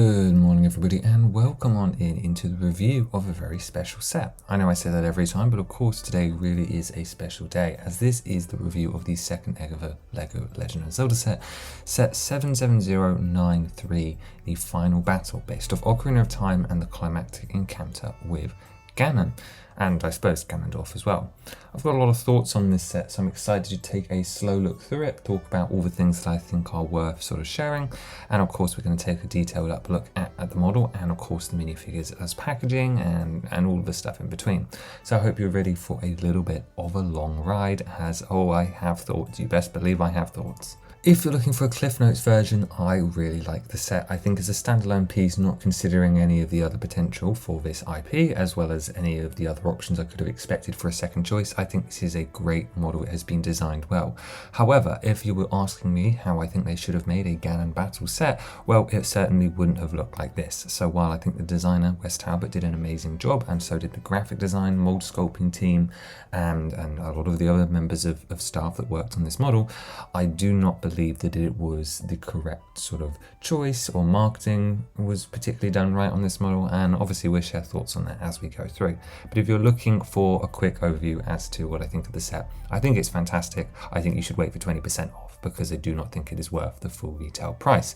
Good morning everybody and welcome on into the review of a very special set. I know I say that every time, but of course today really is a special day as this is the review of the second ever LEGO Legend of Zelda set 77093, the final battle based off Ocarina of Time and the climactic encounter with Ganon, and I suppose Ganondorf as well. I've got a lot of thoughts on this set, so I'm excited to take a slow look through it, talk about all the things that I think are worth sort of sharing, and of course we're going to take a detailed up look at the model and of course the minifigures as packaging and all of the stuff in between. So I hope you're ready for a little bit of a long ride as, oh, I have thoughts, you best believe I have thoughts. If you're looking for a Cliff Notes version, I really like the set. I think as a standalone piece, not considering any of the other potential for this IP, as well as any of the other options I could have expected for a second choice, I think this is a great model. It has been designed well. However, if you were asking me how I think they should have made a Ganon battle set, well, it certainly wouldn't have looked like this. So while I think the designer, Wes Talbot, did an amazing job, and so did the graphic design, mold sculpting team, and a lot of the other members of staff that worked on this model, I do not believe that it was the correct sort of choice or marketing was particularly done right on this model, and obviously we'll share thoughts on that as we go through. But if you're looking for a quick overview as to what I think of the set, I think it's fantastic. I think you should wait for 20% off because I do not think it is worth the full retail price.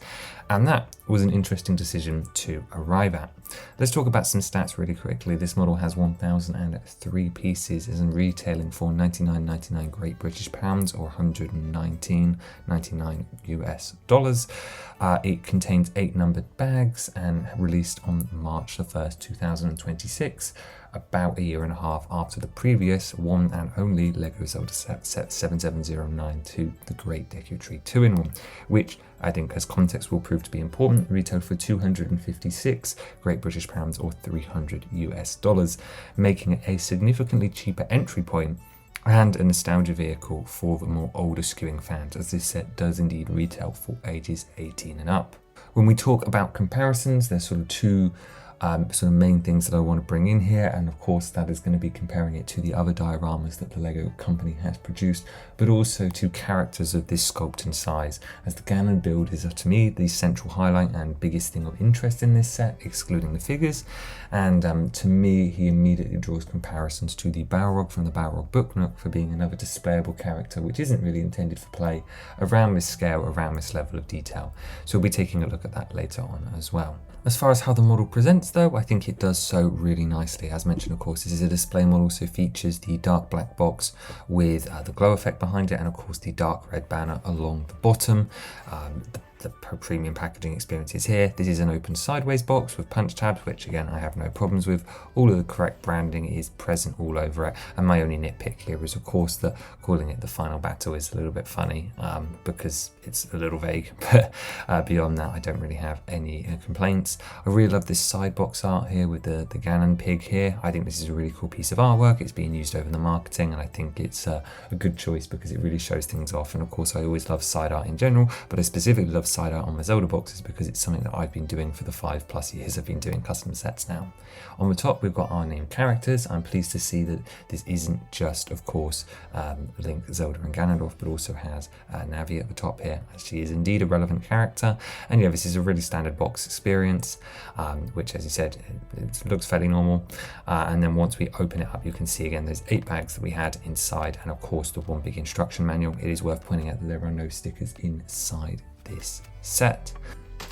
And that was an interesting decision to arrive at. Let's talk about some stats really quickly. This model has 1,003 pieces, is retailing for $99.99 Great British Pounds or $119.99 US dollars. It contains 8 numbered bags and released on March the 1st, 2026. About a year and a half after the previous one and only LEGO Zelda set 77092, the Great Deku Tree 2-in-1, which I think as context will prove to be important, retailed for 256 Great British Pounds or 300 US dollars, making it a significantly cheaper entry point and a nostalgia vehicle for the more older skewing fans, as this set does indeed retail for ages 18 and up. When we talk about comparisons, there's sort of two sort of main things that I want to bring in here, and of course that is going to be comparing it to the other dioramas that the LEGO company has produced, but also to characters of this sculpt and size, as the Ganon build is to me the central highlight and biggest thing of interest in this set, excluding the figures, and to me he immediately draws comparisons to the Balrog from the Balrog Book Nook for being another displayable character which isn't really intended for play around this scale, around this level of detail. So we'll be taking a look at that later on as well. As far as how the model presents though, I think it does so really nicely. As mentioned, of course, this is a display model, so features the dark black box with the glow effect behind it, and of course the dark red banner along the bottom. The premium packaging experience is here. This is an open sideways box with punch tabs, which again I have no problems with. All of the correct branding is present all over it, and my only nitpick here is of course that calling it the final battle is a little bit funny because it's a little vague, but beyond that I don't really have any complaints. I really love this side box art here with the Ganon pig here. I think this is a really cool piece of artwork. It's being used over the marketing, and I think it's a good choice because it really shows things off. And of course I always love side art in general, but I specifically love side art on my Zelda boxes because it's something that I've been doing for the 5+ years I've been doing custom sets now. On the top we've got our named characters. I'm pleased to see that this isn't just of course Link, Zelda and Ganondorf, but also has Navi at the top here, as she is indeed a relevant character. And yeah, this is a really standard box experience, which as you said, it looks fairly normal. And then once we open it up, you can see again there's 8 bags that we had inside, and of course the one big instruction manual. It is worth pointing out that there are no stickers inside this set.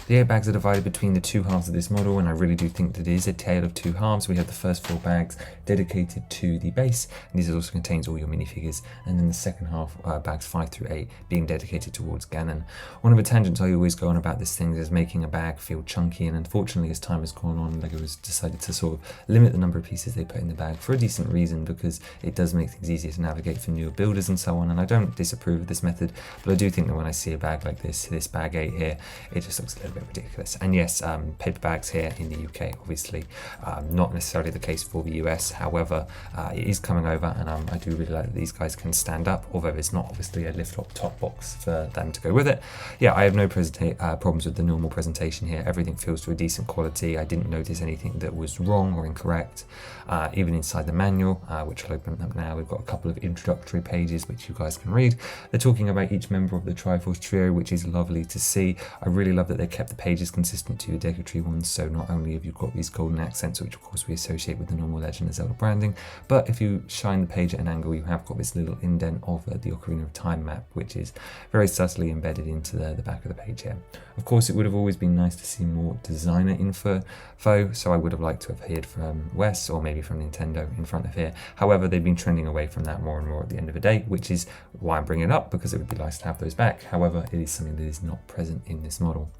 The 8 bags are divided between the 2 halves of this model, and I really do think that it is a tale of 2 halves. We have the first 4 bags dedicated to the base, and these also contains all your minifigures, and then the second half, bags 5 through 8, being dedicated towards Ganon. One of the tangents I always go on about this thing is making a bag feel chunky, and unfortunately as time has gone on, LEGO has decided to sort of limit the number of pieces they put in the bag for a decent reason, because it does make things easier to navigate for newer builders and so on, and I don't disapprove of this method, but I do think that when I see a bag like this bag 8 here, it just looks a little bit ridiculous. And yes, paper bags here in the UK, obviously not necessarily the case for the US. However, it is coming over, and I do really like that these guys can stand up, although it's not obviously a lift up top box for them to go with it. Yeah, I have no problems with the normal presentation here. Everything feels to a decent quality. I didn't notice anything that was wrong or incorrect. Even inside the manual, which I'll open up now, we've got a couple of introductory pages which you guys can read. They're talking about each member of the Triforce trio, which is lovely to see. I really love that they kept the pages consistent to your Deku Tree ones, so not only have you got these golden accents, which of course we associate with the normal Legend of Zelda branding, but if you shine the page at an angle, you have got this little indent of the Ocarina of Time map, which is very subtly embedded into the back of the page here. Of course, it would have always been nice to see more designer info, so I would have liked to have heard from Wes or maybe from Nintendo in front of here. However, they've been trending away from that more and more at the end of the day, which is why I'm bringing it up, because it would be nice to have those back. However, it is something that is not present in this model.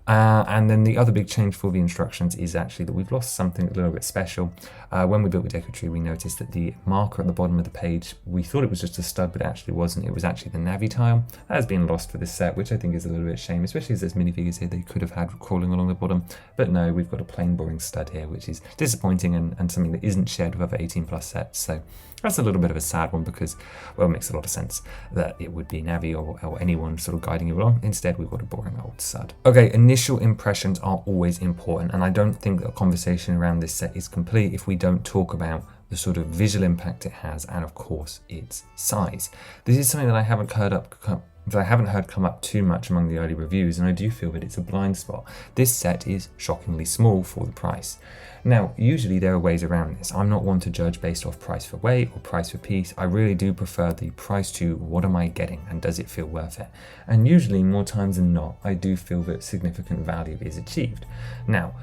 And then the other big change for the instructions is actually that we've lost something a little bit special. When we built the Deku Tree, we noticed that the marker at the bottom of the page, we thought it was just a stud, but it actually wasn't. It was actually the Navi tile. That has been lost for this set, which I think is a little bit of a shame, especially as there's minifigures here they could have had crawling along the bottom. But no, we've got a plain boring stud here, which is disappointing and something that isn't shared with other 18 plus sets. So that's a little bit of a sad one because, well, it makes a lot of sense that it would be Navi or anyone sort of guiding you along. Instead, we've got a boring old stud. Okay, initial impressions are always important, and I don't think that a conversation around this set is complete if we don't talk about the sort of visual impact it has and, of course, its size. This is something that I haven't heard come up too much among the early reviews, and I do feel that it's a blind spot. This set is shockingly small for the price. Now, usually there are ways around this. I'm not one to judge based off price for weight or price for piece. I really do prefer the price to what am I getting and does it feel worth it? And usually, more times than not, I do feel that significant value is achieved. Now,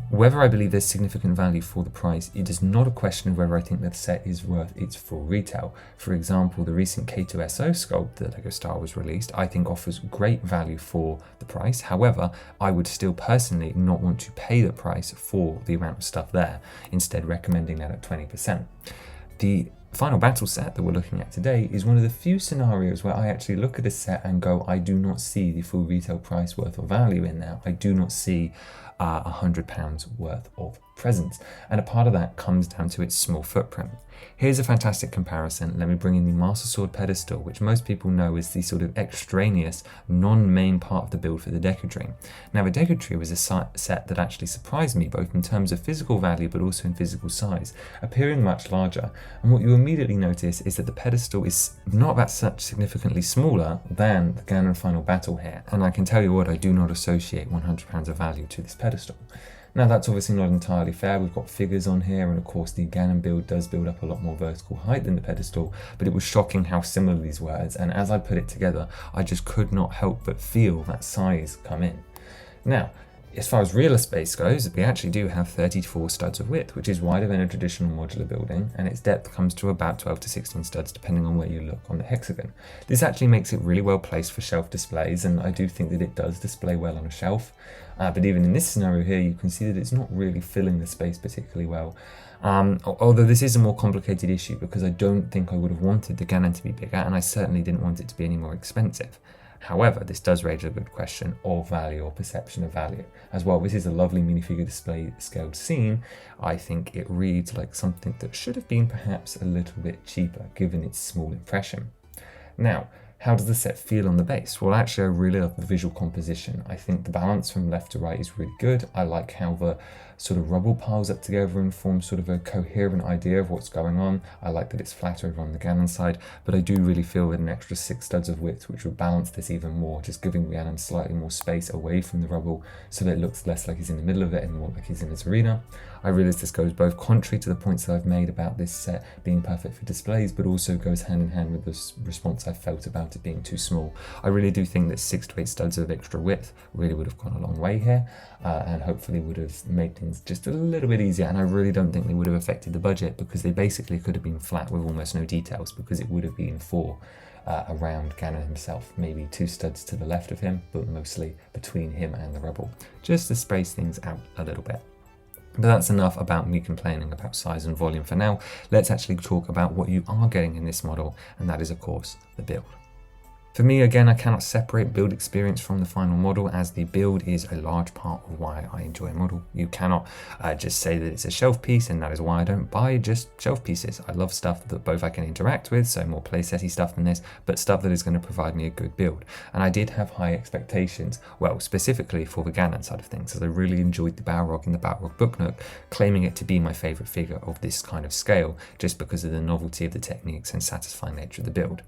whether I believe there's significant value for the price, it is not a question of whether I think that set is worth its full retail. For example, the recent K2SO sculpt that LEGO Star Wars released, I think offers great value for the price. However, I would still personally not want to pay the price for the amount of stuff there, instead recommending that at 20%. The final battle set that we're looking at today is one of the few scenarios where I actually look at a set and go, I do not see the full retail price worth of value in there. I do not see £100 worth of presents, and a part of that comes down to its small footprint. Here's a fantastic comparison. Let me bring in the Master Sword pedestal, which most people know is the sort of extraneous, non-main part of the build for the Deku Tree. Now, the Deku Tree was a set that actually surprised me, both in terms of physical value but also in physical size, appearing much larger. And what you immediately notice is that the pedestal is not that such significantly smaller than the Ganon final battle here. And I can tell you what, I do not associate £100 of value to this pedestal. Now, that's obviously not entirely fair. We've got figures on here, and of course the Ganon build does build up a lot more vertical height than the pedestal, but it was shocking how similar these were, and as I put it together, I just could not help but feel that size come in. Now, as far as real space goes, we actually do have 34 studs of width, which is wider than a traditional modular building, and its depth comes to about 12 to 16 studs depending on where you look on the hexagon. This actually makes it really well placed for shelf displays, and I do think that it does display well on a shelf. But even in this scenario here, you can see that it's not really filling the space particularly well. Although this is a more complicated issue because I don't think I would have wanted the Ganon to be bigger, and I certainly didn't want it to be any more expensive. However, this does raise a good question of value or perception of value. As well, this is a lovely minifigure display scaled scene. I think it reads like something that should have been perhaps a little bit cheaper given its small impression. Now, how does the set feel on the base? Well, actually, I really love the visual composition. I think the balance from left to right is really good. I like how the sort of rubble piles up together and forms sort of a coherent idea of what's going on. I like that it's flat over on the Ganon side, but I do really feel that an extra 6 studs of width, which would balance this even more, just giving Ganon slightly more space away from the rubble so that it looks less like he's in the middle of it and more like he's in his arena. I realize this goes both contrary to the points that I've made about this set being perfect for displays, but also goes hand in hand with the response I felt about it being too small. I really do think that 6 to 8 studs of extra width really would have gone a long way here, and hopefully would have made things just a little bit easier. And I really don't think they would have affected the budget, because they basically could have been flat with almost no details, because it would have been for around Ganon himself, maybe 2 studs to the left of him, but mostly between him and the rubble, just to space things out a little bit. But that's enough about me complaining about size and volume for now. Let's actually talk about what you are getting in this model, and that is, of course, the build. For me, again, I cannot separate build experience from the final model, as the build is a large part of why I enjoy a model. You cannot just say that it's a shelf piece, and that is why I don't buy just shelf pieces. I love stuff that both I can interact with, so more playsetty stuff than this, but stuff that is going to provide me a good build. And I did have high expectations, well, specifically for the Ganon side of things, as I really enjoyed the Balrog in the Balrog book nook, claiming it to be my favourite figure of this kind of scale, just because of the novelty of the techniques and satisfying nature of the build.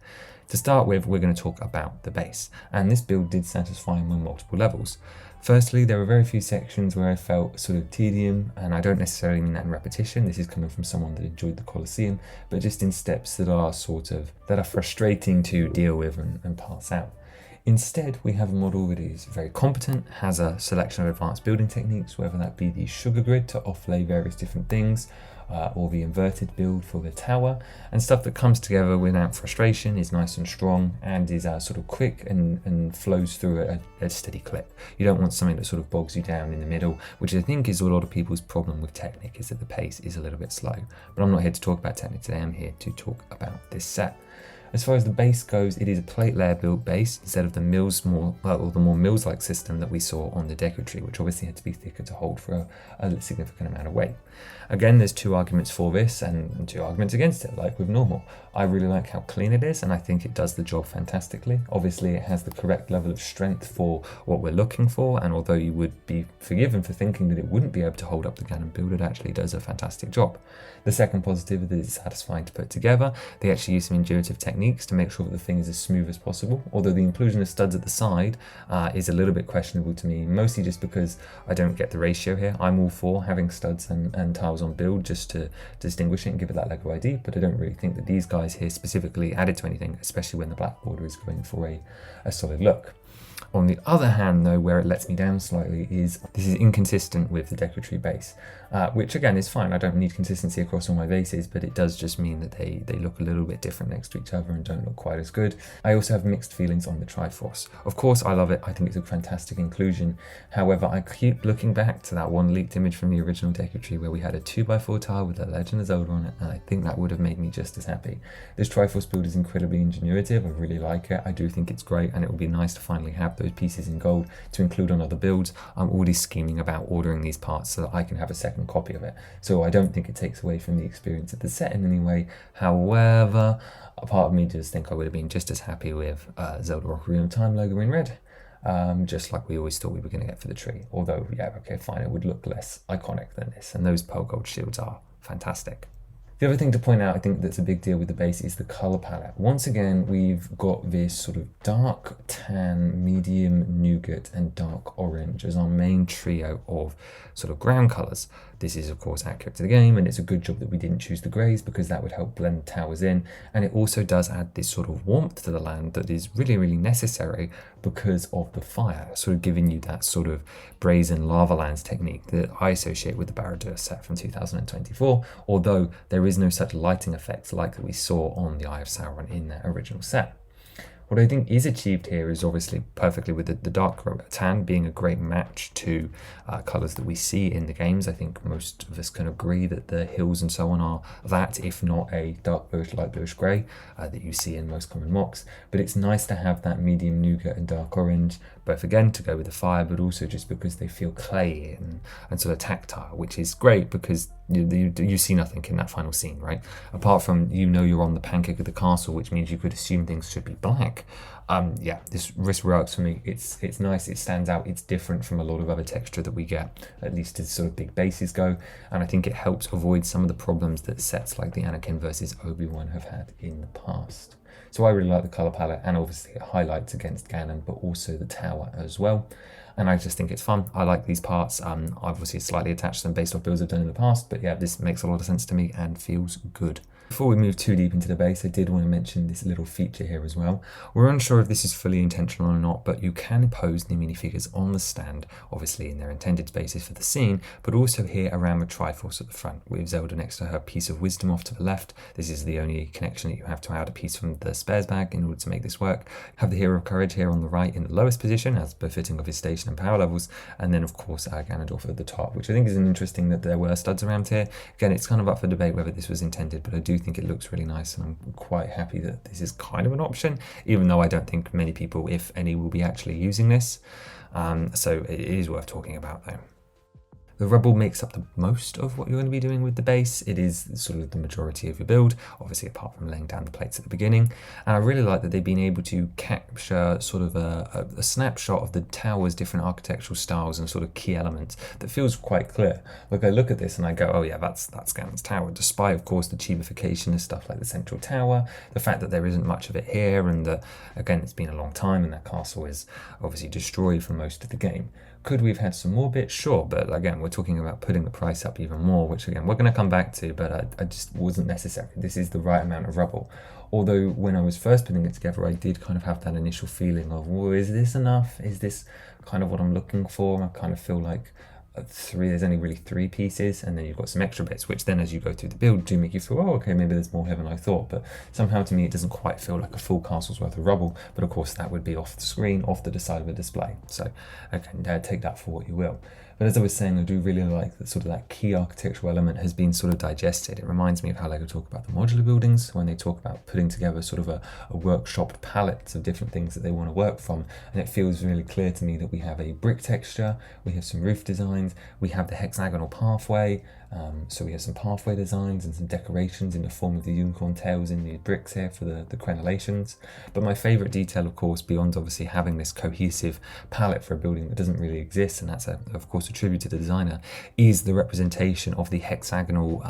To start with, we're going to talk about the base, and this build did satisfy me on multiple levels. Firstly, there were very few sections where I felt sort of tedium, and I don't necessarily mean that in repetition. This is coming from someone that enjoyed the Colosseum, but just in steps that are frustrating to deal with and pass out. Instead, we have a model that is very competent, has a selection of advanced building techniques, whether that be the sugar grid to offlay various different things, or the inverted build for the tower, and stuff that comes together without frustration, is nice and strong, and is sort of quick and flows through a steady clip. You don't want something that sort of bogs you down in the middle, which I think is a lot of people's problem with Technic, is that the pace is a little bit slow. But I'm not here to talk about Technic today, I'm here to talk about this set. As far as the base goes, it is a plate layer built base instead of the the more mills-like system that we saw on the Deku tree, which obviously had to be thicker to hold for a significant amount of weight. Again, there's two arguments for this and two arguments against it, like with normal. I really like how clean it is, and I think it does the job fantastically. Obviously, it has the correct level of strength for what we're looking for, and although you would be forgiven for thinking that it wouldn't be able to hold up the Ganon build, it actually does a fantastic job. The second positive is that it's satisfying to put together. They actually use some intuitive techniques to make sure that the thing is as smooth as possible, although the inclusion of studs at the side is a little bit questionable to me, mostly just because I don't get the ratio here. I'm all for having studs and tiles on build just to distinguish it and give it that Lego ID, but I don't really think that these guys here specifically added to anything, especially when the black border is going for a solid look. On the other hand, though, where it lets me down slightly is this is inconsistent with the Deku tree base, which again is fine. I don't need consistency across all my bases, but it does just mean that they look a little bit different next to each other and don't look quite as good. I also have mixed feelings on the Triforce. Of course, I love it. I think it's a fantastic inclusion. However, I keep looking back to that one leaked image from the original Deku tree where we had a 2x4 tile with the Legend of Zelda on it, and I think that would have made me just as happy. This Triforce build is incredibly ingenuitive. I really like it. I do think it's great, and it would be nice to finally have those pieces in gold to include on other builds. I'm already scheming about ordering these parts so that I can have a second copy of it, so I don't think it takes away from the experience of the set in any way. However, a part of me does think I would have been just as happy with Zelda Ocarina of Time logo in red, just like we always thought we were going to get for the tree, although yeah, okay fine, it would look less iconic than this, and those pearl gold shields are fantastic. The other thing to point out, I think that's a big deal with the base, is the color palette. Once again, we've got this sort of dark tan, medium nougat, and dark orange as our main trio of sort of ground colors. This is of course accurate to the game, and it's a good job that we didn't choose the grays because that would help blend towers in, and it also does add this sort of warmth to the land that is really, really necessary because of the fire, sort of giving you that sort of brazen lava lands technique that I associate with the Barad-dûr set from 2024, although there is no such lighting effects like that we saw on the Eye of Sauron in that original set. What I think is achieved here is obviously perfectly with the dark tan being a great match to colours that we see in the games. I think most of us can agree that the hills and so on are that, if not a dark bluish, light bluish grey that you see in most common mocks. But it's nice to have that medium nougat and dark orange, both again to go with the fire, but also just because they feel clayey and sort of tactile, which is great because you see nothing in that final scene, right? Apart from, you're on the pancake of the castle, which means you could assume things should be black. Yeah, this works for me. It's nice, it stands out, it's different from a lot of other texture that we get, at least as sort of big bases go, and I think it helps avoid some of the problems that sets like the Anakin versus Obi-Wan have had in the past. So I really like the colour palette, and obviously it highlights against Ganon, but also the tower as well. And I just think it's fun. I like these parts. I'm obviously slightly attached to them based off builds I've done in the past, but yeah, this makes a lot of sense to me and feels good. Before we move too deep into the base, I did want to mention this little feature here as well. We're unsure if this is fully intentional or not, but you can pose the minifigures on the stand, obviously in their intended spaces for the scene, but also here around the Triforce at the front, with Zelda next to her piece of wisdom off to the left. This is the only connection that you have to add a piece from the spares bag in order to make this work. Have the Hero of Courage here on the right in the lowest position, as befitting of his station and power levels, and then of course Ganondorf at the top, which I think is an interesting that there were studs around here. Again, it's kind of up for debate whether this was intended, but I do think it looks really nice, and I'm quite happy that this is kind of an option, even though I don't think many people, if any, will be actually using this. So it is worth talking about though. The rubble makes up the most of what you're going to be doing with the base. It is sort of the majority of your build, obviously apart from laying down the plates at the beginning. And I really like that they've been able to capture sort of a snapshot of the tower's different architectural styles and sort of key elements that feels quite clear. Like I look at this and I go, oh yeah, that's Ganon's tower, despite of course the cheapification of stuff like the central tower, the fact that there isn't much of it here, and that again it's been a long time and that castle is obviously destroyed for most of the game. Could we have had some more bits? Sure, but again, we're talking about putting the price up even more, which again, we're going to come back to, but I just wasn't necessary. This is the right amount of rubble. Although when I was first putting it together, I did kind of have that initial feeling of, well, is this enough? Is this kind of what I'm looking for? I kind of feel like there's only really 3 pieces, and then you've got some extra bits, which then as you go through the build do make you feel, oh, okay, maybe there's more here than I thought. But somehow to me it doesn't quite feel like a full castle's worth of rubble, but of course that would be off the screen, off the side of the display. So again, take that for what you will. But as I was saying, I do really like that sort of that key architectural element has been sort of digested. It reminds me of how LEGO talk about the modular buildings, when they talk about putting together sort of a workshopped palette of different things that they want to work from. And it feels really clear to me that we have a brick texture, we have some roof designs, we have the hexagonal pathway, so we have some pathway designs and some decorations in the form of the unicorn tails in the bricks here for the crenellations. But my favourite detail, of course, beyond obviously having this cohesive palette for a building that doesn't really exist, and that's of course a tribute to the designer, is the representation of the hexagonal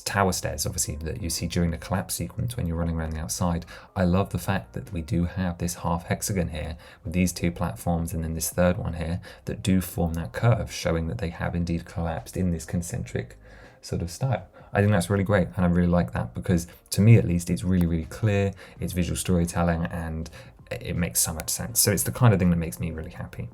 tower stairs, obviously, that you see during the collapse sequence when you're running around the outside. I love the fact that we do have this half hexagon here with these 2 platforms and then this third one here that do form that curve, showing that they have indeed collapsed in this concentric sort of style. I think that's really great, and I really like that because to me at least it's really, really clear, it's visual storytelling, and it makes so much sense. So it's the kind of thing that makes me really happy.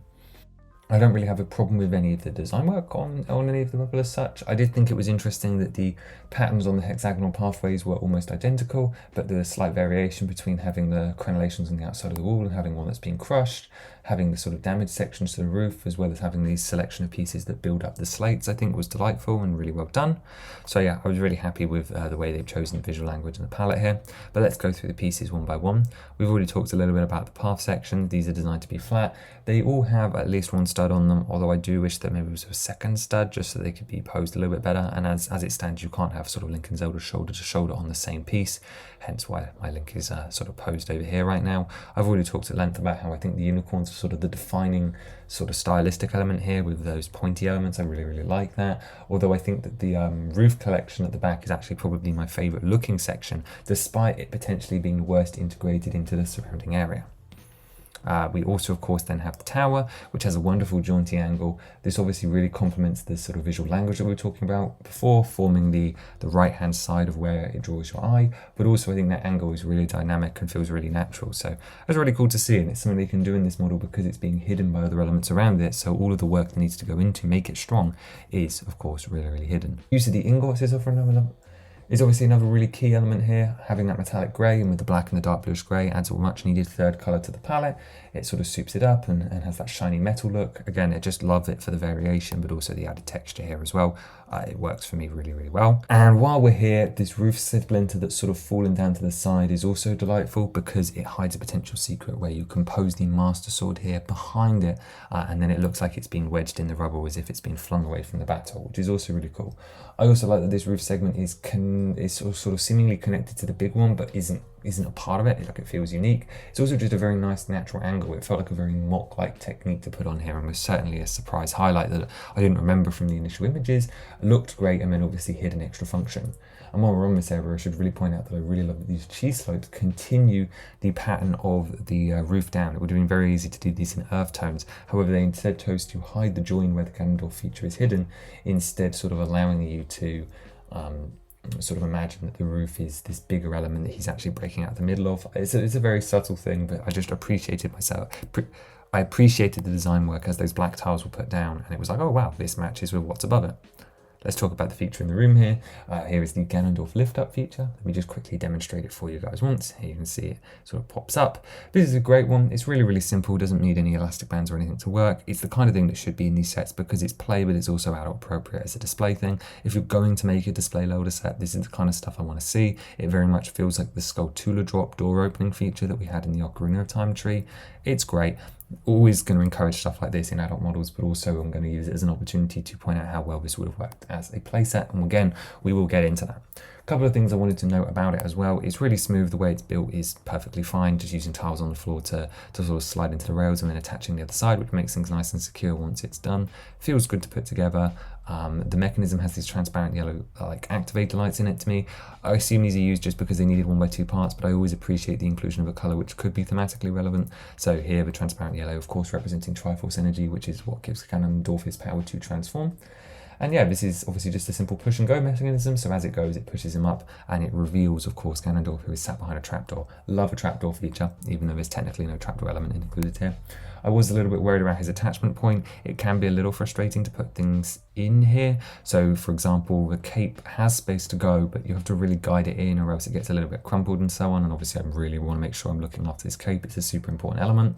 I don't really have a problem with any of the design work on any of the rubble as such. I did think it was interesting that the patterns on the hexagonal pathways were almost identical, but the slight variation between having the crenellations on the outside of the wall and having one that's been crushed, having the sort of damaged sections to the roof, as well as having these selection of pieces that build up the slates, I think was delightful and really well done. So yeah, I was really happy with the way they've chosen the visual language and the palette here. But let's go through the pieces one by one. We've already talked a little bit about the path section. These are designed to be flat. They all have at least 1 stud on them, although I do wish that maybe it was a second stud just so they could be posed a little bit better. And as it stands, you can't have sort of Link and Zelda shoulder to shoulder on the same piece, hence why my Link is sort of posed over here right now. I've already talked at length about how I think the unicorns are sort of the defining sort of stylistic element here with those pointy elements. I really, really like that. Although I think that the roof collection at the back is actually probably my favourite looking section, despite it potentially being the worst integrated into the surrounding area. We also, of course, then have the tower, which has a wonderful jaunty angle. This obviously really complements the sort of visual language that we were talking about before, forming the right-hand side of where it draws your eye. But also, I think that angle is really dynamic and feels really natural. So it's really cool to see, and it's something they can do in this model because it's being hidden by other elements around it. So all of the work that needs to go in to make it strong is, of course, really, really hidden. Use of the ingots is obviously another really key element here. Having that metallic grey and with the black and the dark bluish grey adds a much needed third colour to the palette. It sort of soups it up and has that shiny metal look. Again, I just love it for the variation, but also the added texture here as well. It works for me really, really well. And while we're here, this roof splinter that's sort of fallen down to the side is also delightful because it hides a potential secret where you compose the Master Sword here behind it, and then it looks like it's been wedged in the rubble as if it's been flung away from the battle, which is also really cool. I also like that this roof segment is sort of seemingly connected to the big one, but isn't a part of it. Like, it feels unique. It's also just a very nice natural angle. It felt like a very mock-like technique to put on here, and was certainly a surprise highlight that I didn't remember from the initial images. It looked great, and then obviously hid an extra function. And while we're on this area, I should really point out that I really love that these cheese slopes continue the pattern of the roof down. It would have been very easy to do these in earth tones. However, they instead chose to hide the join where the Ganondorf feature is hidden, instead sort of allowing you to sort of imagine that the roof is this bigger element that he's actually breaking out the middle of. It's a very subtle thing, but I just appreciated I appreciated the design work as those black tiles were put down, and it was like, oh wow, this matches with what's above it. Let's talk about the feature in the room here. Here is the Ganondorf lift-up feature. Let me just quickly demonstrate it for you guys once. Here you can see it sort of pops up. This is a great one. It's really, really simple. Doesn't need any elastic bands or anything to work. It's the kind of thing that should be in these sets because it's play, but it's also adult appropriate as a display thing. If you're going to make a display loader set, this is the kind of stuff I want to see. It very much feels like the Skulltula drop door opening feature that we had in the Ocarina of Time tree. It's great. always going to encourage stuff like this in adult models, but also I'm going to use it as an opportunity to point out how well this would have worked as a playset, and again, we will get into that. A couple of things I wanted to note about it as well. It's really smooth. The way it's built is perfectly fine, just using tiles on the floor to sort of slide into the rails and then attaching the other side, which makes things nice and secure once it's done. Feels good to put together. The mechanism has these transparent yellow like activator lights in it to me. I assume these are used just because they needed 1x2 parts, but I always appreciate the inclusion of a colour which could be thematically relevant. So here the transparent yellow, of course, representing Triforce energy, which is what gives Ganondorf his power to transform. And yeah, this is obviously just a simple push and go mechanism, so as it goes it pushes him up and it reveals, of course, Ganondorf, who is sat behind a trapdoor. Love a trapdoor feature, even though there's technically no trapdoor element included here. I was a little bit worried about his attachment point. It can be a little frustrating to put things in here. So for example, the cape has space to go, but you have to really guide it in or else it gets a little bit crumpled and so on. And obviously I really want to make sure I'm looking after this cape. It's a super important element.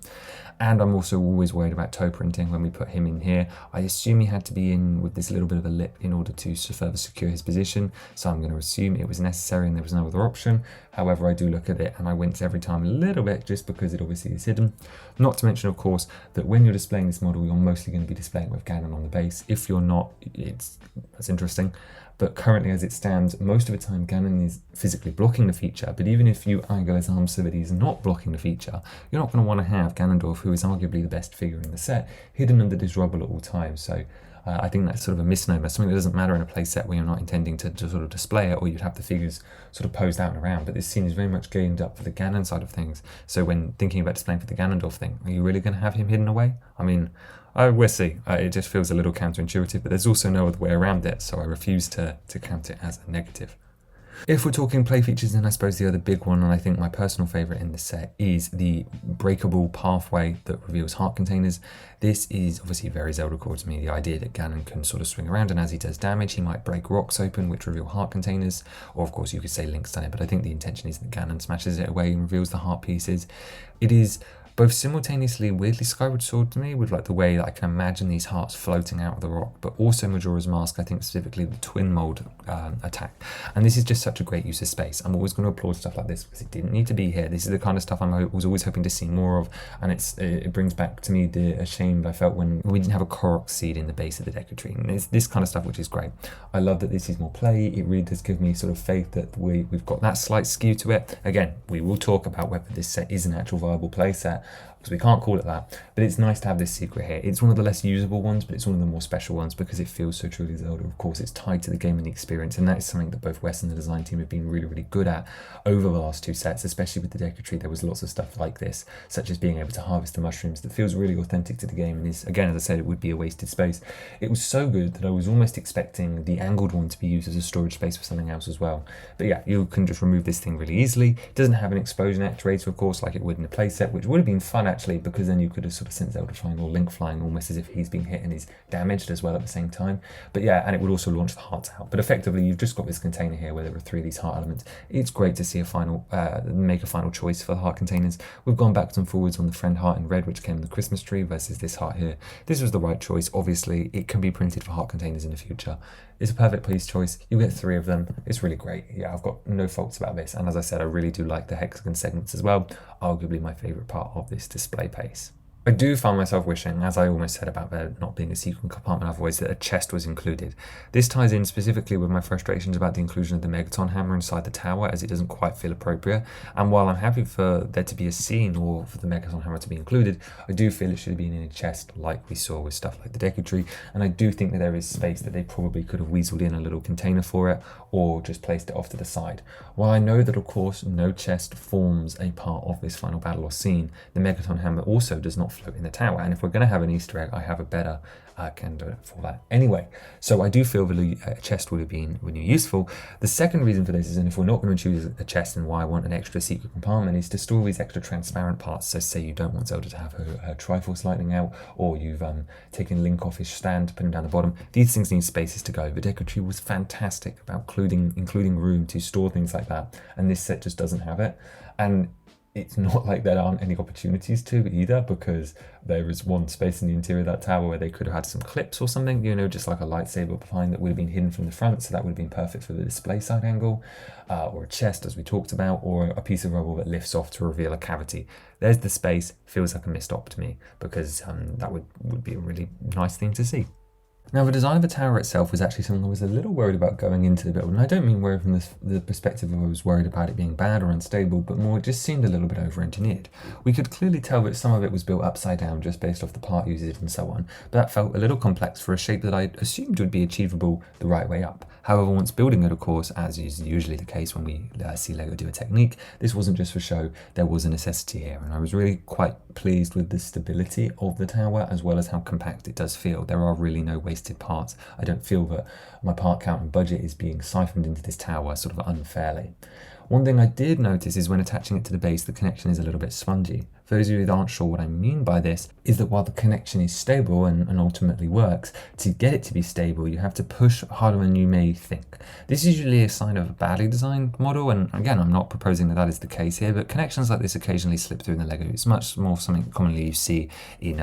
And I'm also always worried about toe printing when we put him in here. I assume he had to be in with this little bit of a lip in order to further secure his position. So I'm going to assume it was necessary and there was no other option. However, I do look at it and I wince every time a little bit just because it obviously is hidden. Not to mention, of course, that when you're displaying this model, you're mostly going to be displaying with Ganon on the base. If you're not, that's interesting. But currently, as it stands, most of the time Ganon is physically blocking the feature. But even if you angle his arms so that he's not blocking the feature, you're not going to want to have Ganondorf, who is arguably the best figure in the set, hidden under this rubble at all times. So I think that's sort of a misnomer, something that doesn't matter in a playset where you're not intending to sort of display it, or you'd have the figures sort of posed out and around. But this scene is very much gamed up for the Ganon side of things. So when thinking about displaying for the Ganondorf thing, are you really going to have him hidden away? I mean, we'll see. It just feels a little counterintuitive, but there's also no other way around it, so I refuse to count it as a negative. If we're talking play features, then I suppose the other big one, and I think my personal favourite in the set, is the breakable pathway that reveals heart containers. This is obviously very Zelda core to me, the idea that Ganon can sort of swing around and as he does damage he might break rocks open which reveal heart containers, or of course you could say Link's done it, but I think the intention is that Ganon smashes it away and reveals the heart pieces. It is both simultaneously weirdly Skyward Sword to me, with like the way that I can imagine these hearts floating out of the rock, but also Majora's Mask, I think specifically the twin mold attack. And this is just such a great use of space. I'm always going to applaud stuff like this because it didn't need to be here. This is the kind of stuff I was always hoping to see more of, and it brings back to me the ashamed I felt when we didn't have a Korok seed in the base of the Deku tree. And it's this kind of stuff which is great. I love that this is more play. It really does give me sort of faith that we've got that slight skew to it. Again, we will talk about whether this set is an actual viable play set, because we can't call it that, but it's nice to have this secret here. It's one of the less usable ones, but it's one of the more special ones because it feels so truly Zelda. Of course, it's tied to the game and the experience, and that is something that both Wes and the design team have been really, really good at over the last two sets, especially with the Deku tree. There was lots of stuff like this, such as being able to harvest the mushrooms, that feels really authentic to the game, and is, again, as I said, it would be a wasted space. It was so good that I was almost expecting the angled one to be used as a storage space for something else as well. But yeah, you can just remove this thing really easily. It doesn't have an explosion actuator, of course, like it would in a playset, which would have been fun actually, because then you could have sort of sent Zelda flying or Link flying almost as if he's being hit and he's damaged as well at the same time. But yeah, and it would also launch the hearts out. But effectively, you've just got this container here where there are three of these heart elements. It's great to see make a final choice for the heart containers. We've gone backwards and forwards on the friend heart in red, which came in the Christmas tree, versus this heart here. This was the right choice. Obviously, it can be printed for heart containers in the future. It's a perfect please choice. You get three of them. It's really great. Yeah, I've got no faults about this. And as I said, I really do like the hexagon segments as well. Arguably my favourite part of this display piece. I do find myself wishing, as I almost said about there not being a secret compartment otherwise, that a chest was included. This ties in specifically with my frustrations about the inclusion of the Megaton hammer inside the tower, as it doesn't quite feel appropriate. And while I'm happy for there to be a scene or for the Megaton hammer to be included, I do feel it should have been in a chest like we saw with stuff like the Deku tree, and I do think that there is space that they probably could have weaseled in a little container for it, or just placed it off to the side. While I know that of course no chest forms a part of this final battle or scene, the Megaton hammer also does not float in the tower, and if we're going to have an Easter egg, I have a better candidate for that anyway. So I do feel that a chest would have been really useful. The second reason for this is, and if we're not going to choose a chest and why I want an extra secret compartment, is to store these extra transparent parts. So say you don't want Zelda to have her Triforce lightning out, or you've taken Link off his stand, put him down the bottom. These things need spaces to go. The Deku tree was fantastic about including room to store things like that, and this set just doesn't have it. And it's not like there aren't any opportunities to either, because there is one space in the interior of that tower where they could have had some clips or something, just like a lightsaber behind that would have been hidden from the front, so that would have been perfect for the display side angle, or a chest as we talked about, or a piece of rubble that lifts off to reveal a cavity. There's the space. Feels like a missed op to me, because that would be a really nice thing to see. Now, the design of the tower itself was actually something I was a little worried about going into the build, and I don't mean worried from the perspective of I was worried about it being bad or unstable, but more it just seemed a little bit over-engineered. We could clearly tell that some of it was built upside down just based off the part usage and so on, but that felt a little complex for a shape that I assumed would be achievable the right way up. However, once building it, of course, as is usually the case when we see LEGO do a technique, this wasn't just for show, there was a necessity here, and I was really quite pleased with the stability of the tower as well as how compact it does feel. There are really no wasted parts. I don't feel that my part count and budget is being siphoned into this tower sort of unfairly. One thing I did notice is when attaching it to the base, the connection is a little bit spongy. For those of you that aren't sure what I mean by this, is that while the connection is stable and ultimately works, to get it to be stable, you have to push harder than you may think. This is usually a sign of a badly designed model, and again, I'm not proposing that is the case here, but connections like this occasionally slip through in the LEGO. It's much more something commonly you see in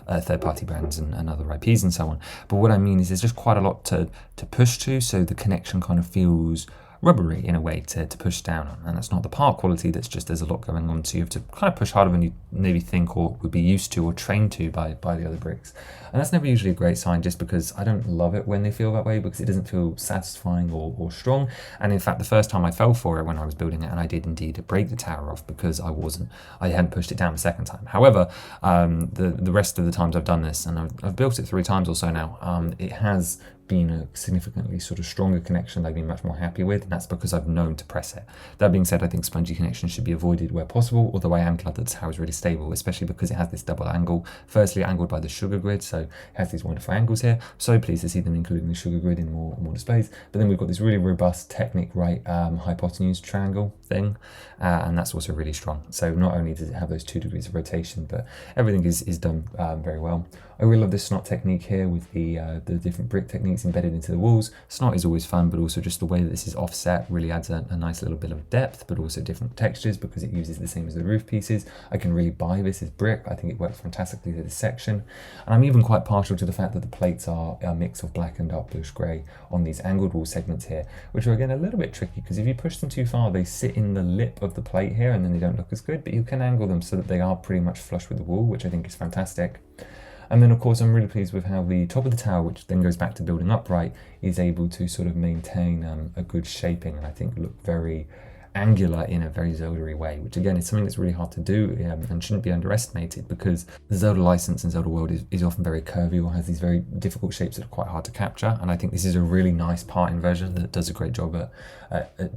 third-party brands and other IPs and so on. But what I mean is there's just quite a lot to push to, so the connection kind of feels rubbery in a way to push down on, and that's not the part quality, that's just there's a lot going on, so you have to kind of push harder than you maybe think or would be used to or trained to by the other bricks. And that's never usually a great sign, just because I don't love it when they feel that way, because it doesn't feel satisfying or strong. And in fact, the first time I fell for it when I was building it, and I did indeed break the tower off because I hadn't pushed it down the second time. However, the rest of the times I've done this, and I've built it 3 times or so now, it has been a significantly sort of stronger connection that I've been much more happy with, and that's because I've known to press it. That being said, I think spongy connections should be avoided where possible, although I am glad that the tower is really stable, especially because it has this double angle. Firstly, angled by the sugar grid, so it has these wonderful angles here. So pleased to see them including the sugar grid in more displays. But then we've got this really robust Technic right hypotenuse triangle thing, and that's also really strong. So not only does it have those 2 degrees of rotation, but everything is done very well. I really love this snot technique here with the different brick techniques embedded into the walls. Snot is always fun, but also just the way that this is offset really adds a nice little bit of depth, but also different textures because it uses the same as the roof pieces. I can really buy this as brick. I think it works fantastically for this section. And I'm even quite partial to the fact that the plates are a mix of black and dark bluish grey on these angled wall segments here, which are again a little bit tricky because if you push them too far, they sit in the lip of the plate here and then they don't look as good, but you can angle them so that they are pretty much flush with the wall, which I think is fantastic. And then of course I'm really pleased with how the top of the tower, which then goes back to building upright, is able to sort of maintain a good shaping and I think look very angular in a very Zelda-y way, which again is something that's really hard to do and shouldn't be underestimated because the Zelda license and Zelda world is often very curvy or has these very difficult shapes that are quite hard to capture, and I think this is a really nice part inversion that does a great job at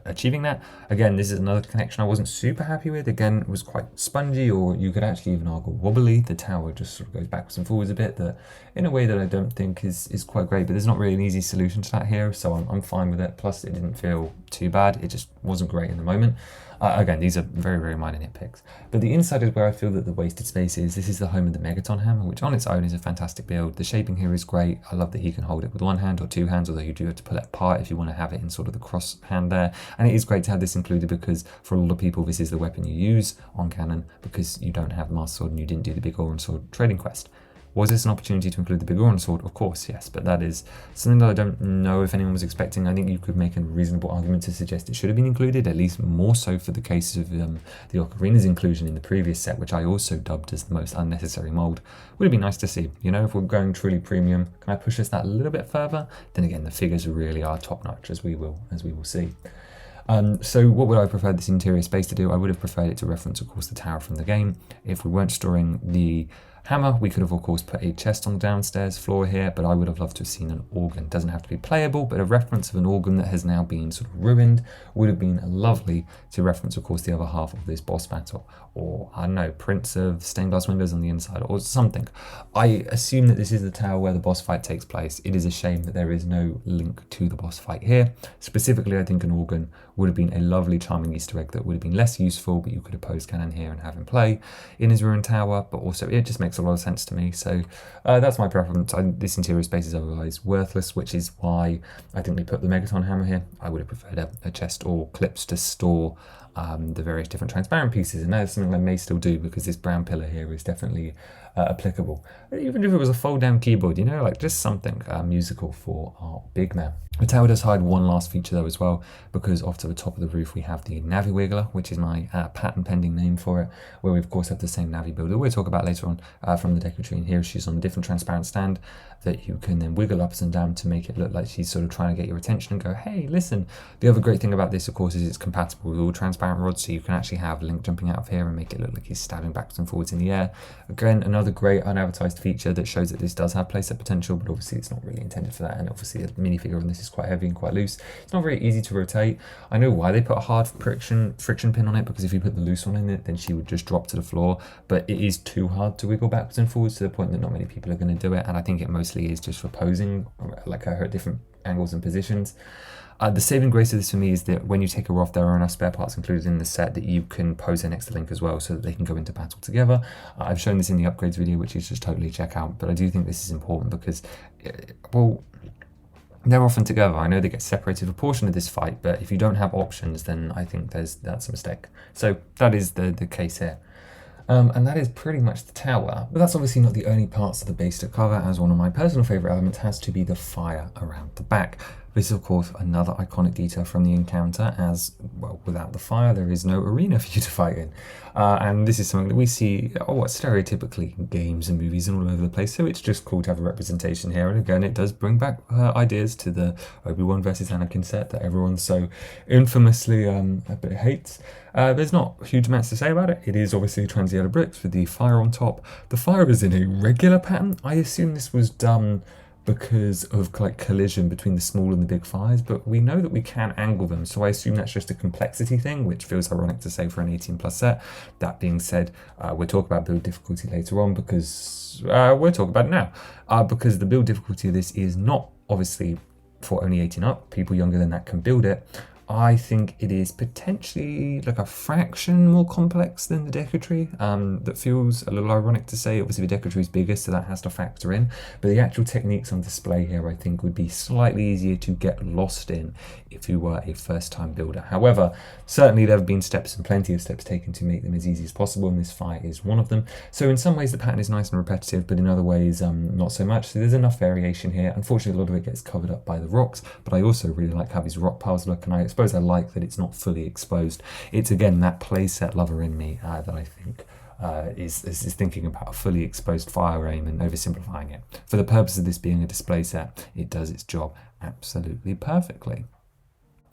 achieving that. Again, this is another connection I wasn't super happy with. Again, it was quite spongy, or you could actually even argue wobbly. The tower just sort of goes backwards and forwards a bit, that in a way that I don't think is quite great, but there's not really an easy solution to that here, so I'm fine with it. Plus it didn't feel too bad, it just wasn't great in the moment. Again, these are very, very minor nitpicks. But the inside is where I feel that the wasted space is. This is the home of the Megaton hammer, which on its own is a fantastic build. The shaping here is great. I love that he can hold it with one hand or 2 hands, although you do have to pull it apart if you want to have it in sort of the cross hand there. And it is great to have this included because for a lot of people, this is the weapon you use on Ganon because you don't have the Master Sword and you didn't do the big Oran Sword trading quest. Was this an opportunity to include the big Oran Sword? Of course, yes, but that is something that I don't know if anyone was expecting. I think you could make a reasonable argument to suggest it should have been included, at least more so for the case of the ocarina's inclusion in the previous set, which I also dubbed as the most unnecessary mold. Would have been nice to see, you know, if we're going truly premium, can I push us that a little bit further? Then again, the figures really are top notch, as we will see. So what would I prefer this interior space to do? I would have preferred it to reference, of course, the tower from the game. If we weren't storing the hammer, we could have, of course, put a chest on the downstairs floor here, but I would have loved to have seen an organ. It doesn't have to be playable, but a reference of an organ that has now been sort of ruined would have been lovely to reference, of course, the other half of this boss battle. Or, I don't know, prints of stained glass windows on the inside or something. I assume that this is the tower where the boss fight takes place. It is a shame that there is no link to the boss fight here. Specifically, I think an organ would have been a lovely, charming Easter egg that would have been less useful, but you could have posed Ganon here and have him play in his ruined tower, but also it just makes makes a lot of sense to me. So that's my preference. This interior space is otherwise worthless, which is why I think they put the Megaton hammer here. I would have preferred a chest or clips to store the various different transparent pieces, and that is something I may still do because this brown pillar here is definitely applicable. Even if it was a fold-down keyboard, you know, like just something musical for our big man. The tower does hide one last feature though as well, because off to the top of the roof we have the Navi Wiggler, which is my patent pending name for it, where we of course have the same Navi builder we'll talk about later on from the Deku tree. And here she's on a different transparent stand that you can then wiggle up and down to make it look like she's sort of trying to get your attention and go, hey, listen. The other great thing about this, of course, is it's compatible with all transparent rods, so you can actually have Link jumping out of here and make it look like he's stabbing backwards and forwards in the air. Again, another great unadvertised feature that shows that this does have playset potential, but obviously it's not really intended for that, and obviously the minifigure on this is quite heavy and quite loose. It's not very easy to rotate. I know why they put a hard friction pin on it, because if you put the loose one in it, then she would just drop to the floor, but it is too hard to wiggle backwards and forwards to the point that not many people are going to do it, and I think it mostly is just for posing, like her at different angles and positions. The saving grace of this for me is that when you take her off, there are enough spare parts included in the set that you can pose her next to Link as well, so that they can go into battle together. I've shown this in the upgrades video, which you should totally check out, but I do think this is important because, well, they're often together. I know they get separated for a portion of this fight, but if you don't have options, then I think that's a mistake. So that is the case here. And that is pretty much the tower. But that's obviously not the only parts of the base to cover, as one of my personal favourite elements has to be the fire around the back. This is of course another iconic detail from the encounter, as well, without the fire there is no arena for you to fight in. And this is something that we see stereotypically in games and movies and all over the place, so it's just cool to have a representation here. And again, it does bring back ideas to the Obi-Wan versus Anakin set that everyone so infamously a bit hates. There's not huge amounts to say about it. It is obviously transient bricks with the fire on top. The fire is in a regular pattern. I assume this was done because of like collision between the small and the big fires, but we know that we can angle them, so I assume that's just a complexity thing, which feels ironic to say for an 18+ set. That being said, we'll talk about build difficulty later on, because we'll talk about it now, because the build difficulty of this is not obviously for only 18 up. People younger than that can build it. I think it is potentially like a fraction more complex than the Deku tree. That feels a little ironic to say. Obviously the Deku tree is bigger, so that has to factor in. But the actual techniques on display here, I think, would be slightly easier to get lost in if you were a first-time builder. However, certainly there have been steps and plenty of steps taken to make them as easy as possible, and this fight is one of them. So in some ways the pattern is nice and repetitive, but in other ways not so much. So there's enough variation here. Unfortunately, a lot of it gets covered up by the rocks, but I also really like how these rock piles look, and I suppose I like that it's not fully exposed. It's again that playset lover in me that I think is thinking about a fully exposed fire aim and oversimplifying it. For the purpose of this being a display set, it does its job absolutely perfectly.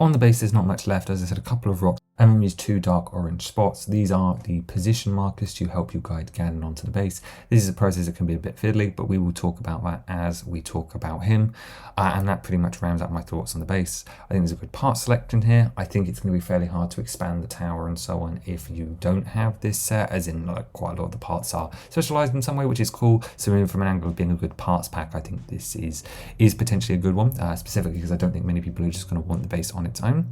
On the base, there's not much left. As I said, a couple of rocks and these two dark orange spots. These are the position markers to help you guide Ganon onto the base. This is a process that can be a bit fiddly, but we will talk about that as we talk about him. And that pretty much rounds out my thoughts on the base. I think there's a good part selection here. I think it's going to be fairly hard to expand the tower and so on if you don't have this set, as in like quite a lot of the parts are specialized in some way, which is cool. So from an angle of being a good parts pack, I think this is potentially a good one, specifically because I don't think many people are just going to want the base on its own.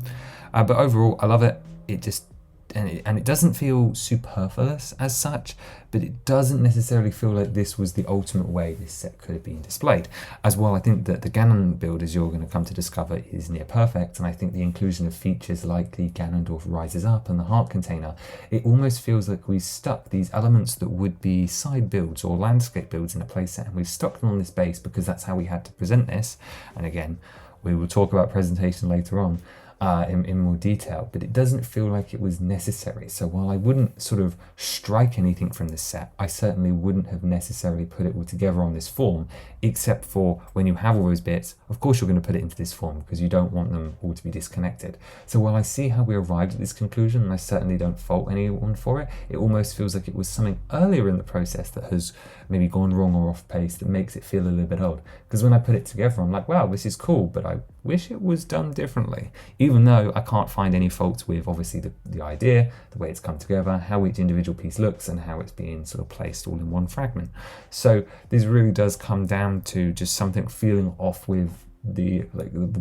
But overall, I love it. It doesn't feel superfluous as such, but it doesn't necessarily feel like this was the ultimate way this set could have been displayed. As well, I think that the Ganon build, as you're going to come to discover, is near perfect, and I think the inclusion of features like the Ganondorf rises up and the heart container, it almost feels like we've stuck these elements that would be side builds or landscape builds in a playset, and we've stuck them on this base because that's how we had to present this. And again, we will talk about presentation later on. In more detail, but it doesn't feel like it was necessary. So while I wouldn't sort of strike anything from this set, I certainly wouldn't have necessarily put it all together on this form, except for when you have all those bits, of course you're going to put it into this form because you don't want them all to be disconnected. So while I see how we arrived at this conclusion, and I certainly don't fault anyone for it, it almost feels like it was something earlier in the process that has maybe gone wrong or off pace that makes it feel a little bit odd. Because when I put it together, I'm like, wow, this is cool, but I wish it was done differently. Even though I can't find any faults with obviously the idea, the way it's come together, how each individual piece looks, and how it's being sort of placed all in one fragment. So this really does come down to just something feeling off with the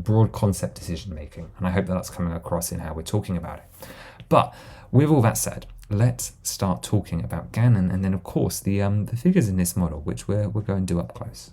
broad concept decision making, and I hope that that's coming across in how we're talking about it. But with all that said, let's start talking about Ganon, and then of course the figures in this model, which we're going to do up close.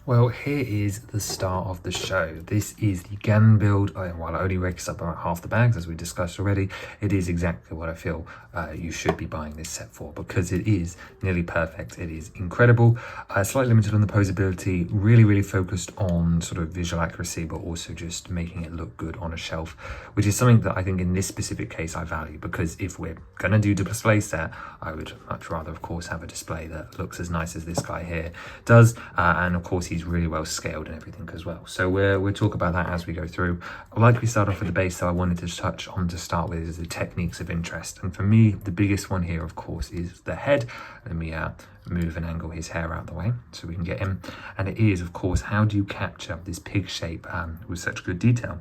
Well, here is the star of the show. This is the Ganon build. While it only rakes up about half the bags, as we discussed already, it is exactly what I feel you should be buying this set for, because it is nearly perfect. It is incredible, slightly limited on the posability, really focused on sort of visual accuracy, but also just making it look good on a shelf, which is something that I think in this specific case I value, because if we're going to do the display set, I would much rather, of course, have a display that looks as nice as this guy here does, and of course he's really well scaled and everything as well. So we'll talk about that as we go through. Like we start off with the base, though, I wanted to touch on to start with is the techniques of interest, and for me the biggest one here, of course, is the head. Let me move and angle his hair out of the way so we can get him, and it is, of course, how do you capture this pig shape with such good detail?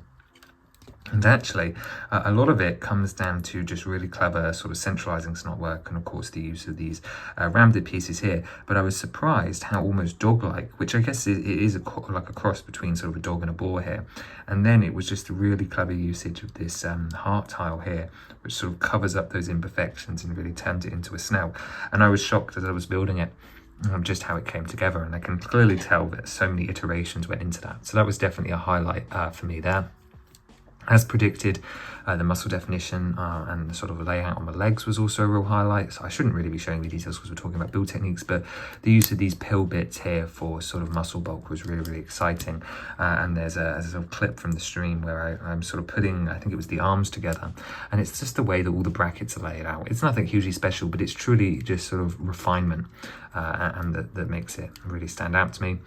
And actually, a lot of it comes down to just really clever sort of centralizing snot work, and of course the use of these rounded pieces here. But I was surprised how almost dog-like, which I guess it is like a cross between sort of a dog and a boar here. And then it was just a really clever usage of this heart tile here, which sort of covers up those imperfections and really turns it into a snout. And I was shocked as I was building it. Just how it came together, and I can clearly tell that so many iterations went into that. So that was definitely a highlight for me there. As predicted, the muscle definition and the sort of layout on the legs was also a real highlight. So I shouldn't really be showing the details because we're talking about build techniques, but the use of these pill bits here for sort of muscle bulk was really exciting. And there's a sort of clip from the stream where I'm sort of putting, I think it was the arms together, and it's just the way that all the brackets are laid out. It's nothing hugely special, but it's truly just sort of refinement and that makes it really stand out to me.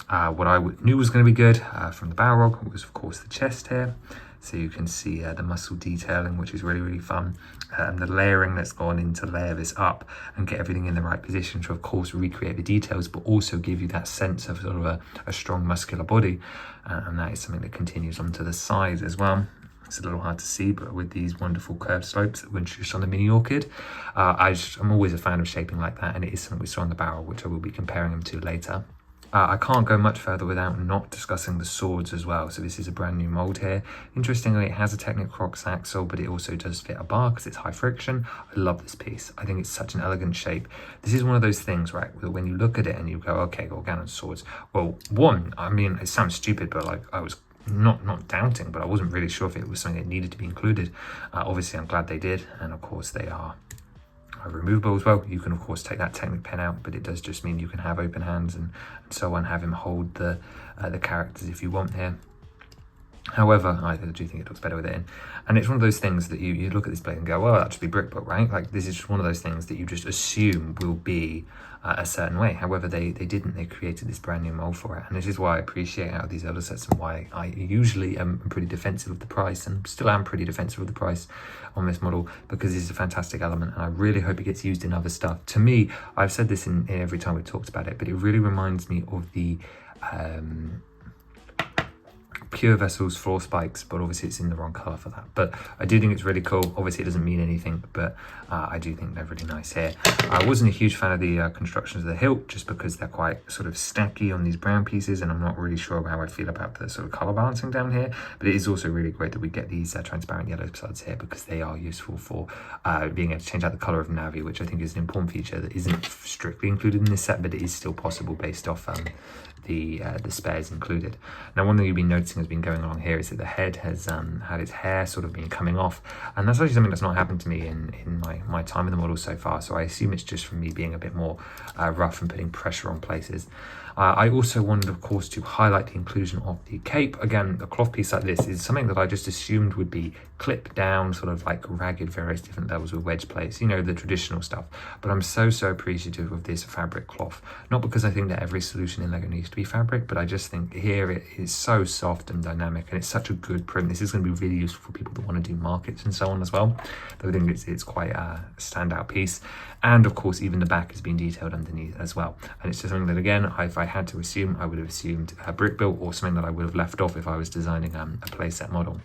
What I knew was going to be good from the Balrog was, of course, the chest here. So you can see the muscle detailing, which is really fun, and the layering that's gone in to layer this up and get everything in the right position to, of course, recreate the details, but also give you that sense of sort of a strong muscular body, and that is something that continues onto the sides as well. It's a little hard to see, but with these wonderful curved slopes that were introduced on the mini orchid, I'm always a fan of shaping like that, and it is something we saw on the barrel, which I will be comparing them to later. I can't go much further without not discussing the swords as well. So this is a brand new mold here. Interestingly, it has a Technic Crocs axle, but it also does fit a bar because it's high friction. I love this piece. I think it's such an elegant shape. This is one of those things, right, where when you look at it and you go, okay, well, Ganon's swords. Well, one, I mean, it sounds stupid, but like I was not doubting, but I wasn't really sure if it was something that needed to be included. Obviously, I'm glad they did, and of course they are removable as well. You can of course take that Technic pen out, but it does just mean you can have open hands and so on, have him hold the characters if you want here. However, I do think it looks better with it in. And it's one of those things that you look at this blade and go, well, that should be brickbook, right? Like, this is just one of those things that you just assume will be a certain way. However, they didn't. They created this brand new mold for it. And this is why I appreciate out of these other sets and why I usually am pretty defensive of the price, and still am pretty defensive of the price on this model, because this is a fantastic element and I really hope it gets used in other stuff. To me, I've said this in every time we've talked about it, but it really reminds me of the Pure Vessels floor spikes, but obviously it's in the wrong color for that. But I do think it's really cool. Obviously it doesn't mean anything, but I do think they're really nice here. I wasn't a huge fan of the constructions of the hilt, just because they're quite sort of stacky on these brown pieces, and I'm not really sure how I feel about the sort of color balancing down here. But it is also really great that we get these transparent yellow studs here, because they are useful for being able to change out the color of Navi, which I think is an important feature that isn't strictly included in this set, but it is still possible based off the spares included. Now, one thing you've been noticing has been going on here is that the head has had its hair sort of been coming off, and that's actually something that's not happened to me in my time in the model so far, so I assume it's just from me being a bit more rough and putting pressure on places. I also wanted, of course, to highlight the inclusion of the cape. Again, a cloth piece like this is something that I just assumed would be clipped down, sort of like ragged, various different levels with wedge plates, you know, the traditional stuff. But I'm so appreciative of this fabric cloth. Not because I think that every solution in LEGO needs to be fabric, but I just think here it is so soft and dynamic, and it's such a good print. This is going to be really useful for people that want to do markets and so on as well. I think it's quite a standout piece. And of course, even the back has been detailed underneath as well. And it's just something that, again, if I had to assume, I would have assumed a brick built, or something that I would have left off if I was designing a playset model.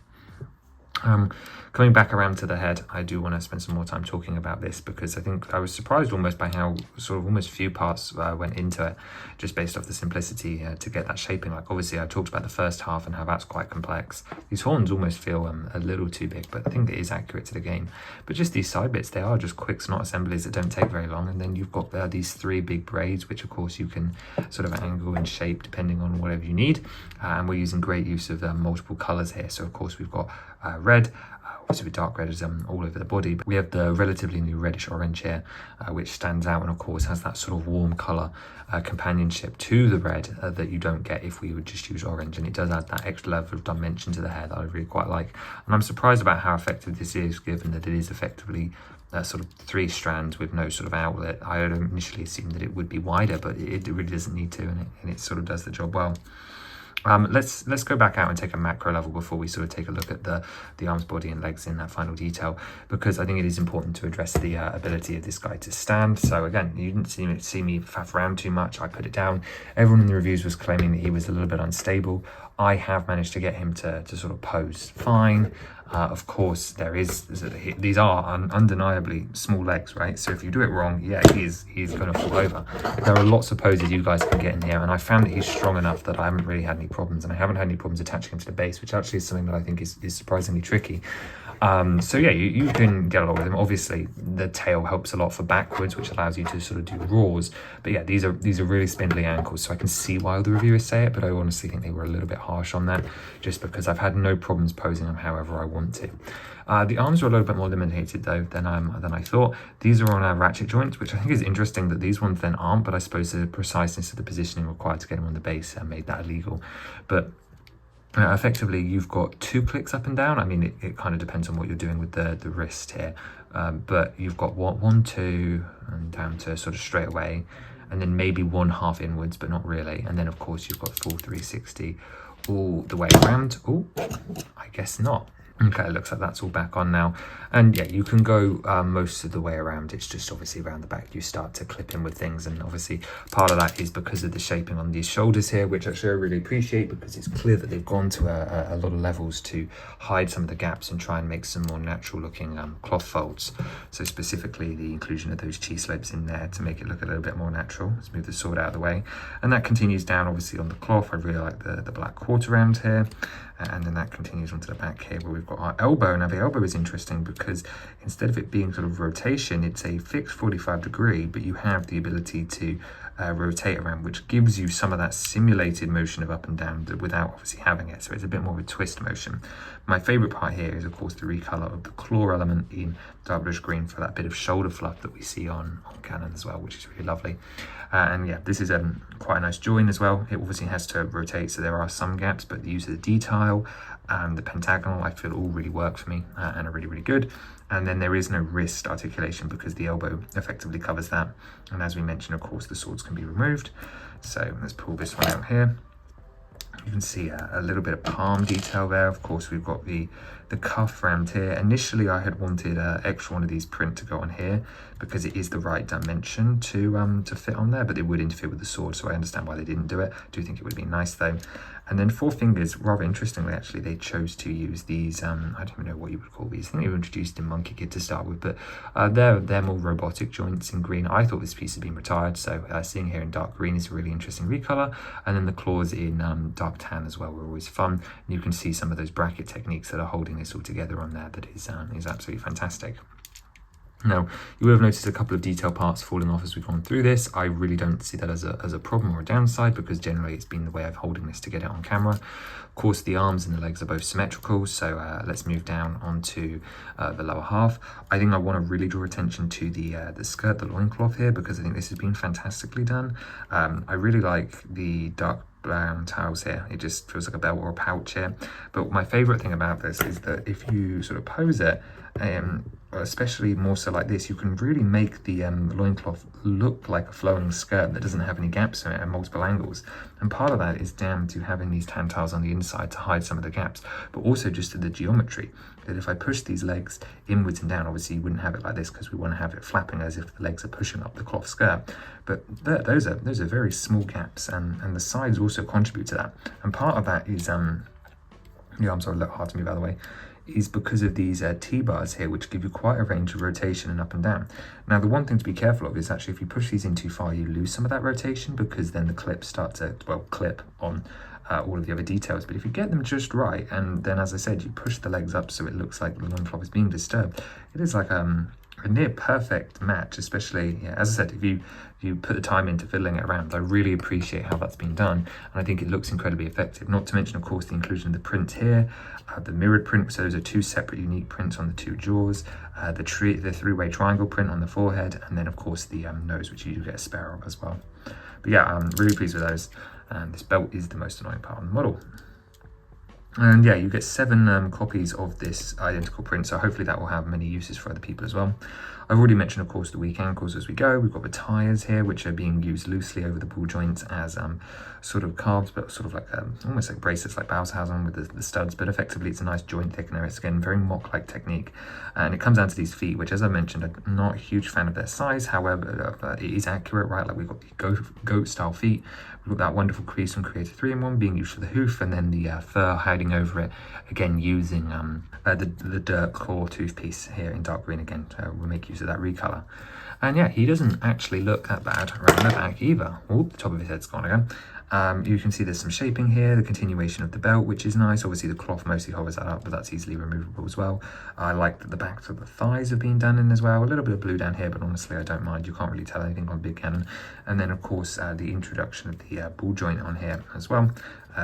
Coming back around to the head, I do want to spend some more time talking about this because I think I was surprised almost by how sort of almost few parts went into it, just based off the simplicity to get that shaping. Like obviously I talked about the first half and how that's quite complex. These horns almost feel a little too big, but I think it is accurate to the game. But just these side bits, they are just quick snot assemblies that don't take very long. And then you've got these 3 big braids, which of course you can sort of angle and shape depending on whatever you need. And we're using great use of multiple colors here. So of course we've got red, obviously with dark red is all over the body, but we have the relatively new reddish orange here, which stands out and of course has that sort of warm color companionship to the red that you don't get if we would just use orange, and it does add that extra level of dimension to the hair that I really quite like. And I'm surprised about how effective this is, given that it is effectively sort of 3 strands with no sort of outlet. I had initially assumed that it would be wider, but it really doesn't need to, and it sort of does the job well. Let's go back out and take a macro level before we sort of take a look at the arms, body and legs in that final detail, because I think it is important to address the ability of this guy to stand. So again, you didn't see me faff around too much. I put it down. Everyone in the reviews was claiming that he was a little bit unstable. I have managed to get him to sort of pose fine. Of course, these are undeniably small legs, right? So if you do it wrong, yeah, he's going to fall over. There are lots of poses you guys can get in here, and I found that he's strong enough that I haven't really had any problems, and I haven't had any problems attaching him to the base, which actually is something that I think is surprisingly tricky. So yeah, you can get a lot with him. Obviously, the tail helps a lot for backwards, which allows you to sort of do roars. But yeah, these are really spindly ankles, so I can see why the reviewers say it, but I honestly think they were a little bit harsh on that, just because I've had no problems posing them however I want to. The arms are a little bit more limited though than I thought. These are on our ratchet joints, which I think is interesting that these ones then aren't, but I suppose the preciseness of the positioning required to get them on the base made that illegal. But effectively, you've got 2 clicks up and down. I mean, it kind of depends on what you're doing with the wrist here. But you've got 1, 2, and down to sort of straight away. And then maybe 1 half inwards, but not really. And then, of course, you've got full 360 all the way around. Oh, I guess not. Okay, it looks like that's all back on now. And yeah, you can go most of the way around. It's just obviously around the back you start to clip in with things, and obviously part of that is because of the shaping on these shoulders here, which actually I really appreciate, because it's clear that they've gone to a lot of levels to hide some of the gaps and try and make some more natural looking cloth folds. So specifically the inclusion of those cheese slopes in there to make it look a little bit more natural. Let's move the sword out of the way, and that continues down obviously on the cloth. I really like the black quarter round here. And then that continues onto the back here where we've got our elbow. Now the elbow is interesting because instead of it being sort of rotation, it's a fixed 45-degree, but you have the ability to rotate around, which gives you some of that simulated motion of up and down without obviously having it. So it's a bit more of a twist motion. My favorite part here is of course the recolor of the claw element in dark bluish green for that bit of shoulder fluff that we see on Ganon as well, which is really lovely. And yeah, this is quite a nice join as well. It obviously has to rotate, so there are some gaps, but the use of the detail and the pentagonal I feel all really work for me and are really, really good. And then there is no wrist articulation because the elbow effectively covers that. And as we mentioned, of course, the swords can be removed. So let's pull this one out here. You can see a little bit of palm detail there. Of course, we've got the cuff round here. Initially, I had wanted extra one of these print to go on here because it is the right dimension to fit on there, but it would interfere with the sword, so I understand why they didn't do it. I do think it would be nice though. And then 4 fingers, rather interestingly actually, they chose to use these, I don't even know what you would call these. I think they were introduced in Monkey Kid to start with, but they're more robotic joints in green. I thought this piece had been retired, so seeing here in dark green is a really interesting recolor. And then the claws in dark tan as well were always fun. And you can see some of those bracket techniques that are holding this all together on there that is absolutely fantastic. Now, you will have noticed a couple of detail parts falling off as we've gone through this. I really don't see that as a problem or a downside because generally it's been the way of holding this to get it on camera. Of course, the arms and the legs are both symmetrical, so let's move down onto the lower half. I think I want to really draw attention to the skirt, the loincloth here, because I think this has been fantastically done. I really like the dark brown towels here. It just feels like a belt or a pouch here. But my favorite thing about this is that if you sort of pose it, especially more so like this, you can really make the loincloth look like a flowing skirt that doesn't have any gaps in it at multiple angles. And part of that is down to having these tan tiles on the inside to hide some of the gaps, but also just to the geometry. That if I push these legs inwards and down, obviously you wouldn't have it like this because we want to have it flapping as if the legs are pushing up the cloth skirt. But those are very small gaps, and the sides also contribute to that. And part of that is the arms are a little hard to move out of the way, is because of these T-bars here, which give you quite a range of rotation and up and down. Now, the one thing to be careful of is actually if you push these in too far, you lose some of that rotation, because then the clips start to, well, clip on all of the other details. But if you get them just right, and then, as I said, you push the legs up so it looks like the long flop is being disturbed, it is like a near perfect match, especially, yeah, as I said, if you put the time into fiddling it around. I really appreciate how that's been done, and I think it looks incredibly effective. Not to mention, of course, the inclusion of the print here, the mirrored print, so those are two separate unique prints on the two jaws, the three-way triangle print on the forehead, and then, of course, the nose, which you do get a spare of as well. But yeah, I'm really pleased with those, and this belt is the most annoying part of the model. And yeah, you get 7 copies of this identical print, so hopefully that will have many uses for other people as well. I've already mentioned, of course, the weak ankles as we go. We've got the tyres here, which are being used loosely over the ball joints as sort of calves, but sort of like almost like bracelets, like Bowshausen with the studs, but effectively it's a nice joint thickener. It's, again, very mock-like technique. And it comes down to these feet, which, as I mentioned, I'm not a huge fan of their size. However, it is accurate, right? Like, we've got the goat-style feet. We've got that wonderful crease from Creator 3-in-1 being used for the hoof, and then the fur hiding over it, again using the dirt claw tooth piece here in dark green again. We'll make use of that recolor. And yeah, he doesn't actually look that bad around the back either. Oh, the top of his head's gone again. You can see there's some shaping here, the continuation of the belt, which is nice. Obviously the cloth mostly hovers that up, but that's easily removable as well. I like that the backs of the thighs have been done in as well. A little bit of blue down here, but honestly I don't mind. You can't really tell anything on Big Ganon. And then, of course, the introduction of the ball joint on here as well,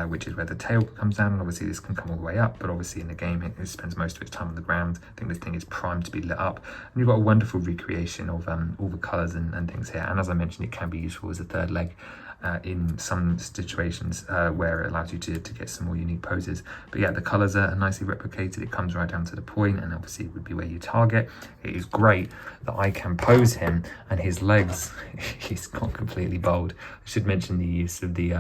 which is where the tail comes down. And obviously this can come all the way up, but obviously in the game it spends most of its time on the ground. I think this thing is primed to be lit up. And you've got a wonderful recreation of all the colours and things here. And as I mentioned, it can be useful as a third leg in some situations where it allows you to get some more unique poses. But yeah, the colours are nicely replicated. It comes right down to the point, and obviously it would be where you target. It is great that I can pose him, and his legs, he's gone completely bold. I should mention the use of the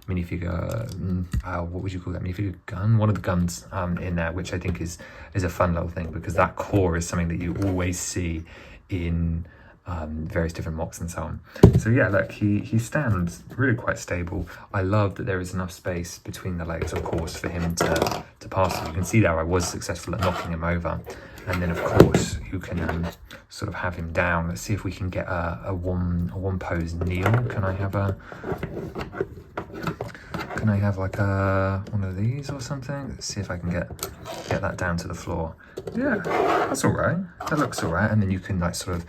minifigure, what would you call that, minifigure gun? One of the guns in there, which I think is a fun little thing, because that core is something that you always see in various different mocks and so on. So yeah, look, he stands really quite stable. I love that there is enough space between the legs, of course, for him to pass. You can see there I was successful at knocking him over, and then of course you can sort of have him down. Let's see if we can get a one pose kneel. Can I have like one of these or something? Let's see if I can get that down to the floor. Yeah, that's all right. That looks all right. And then you can like sort of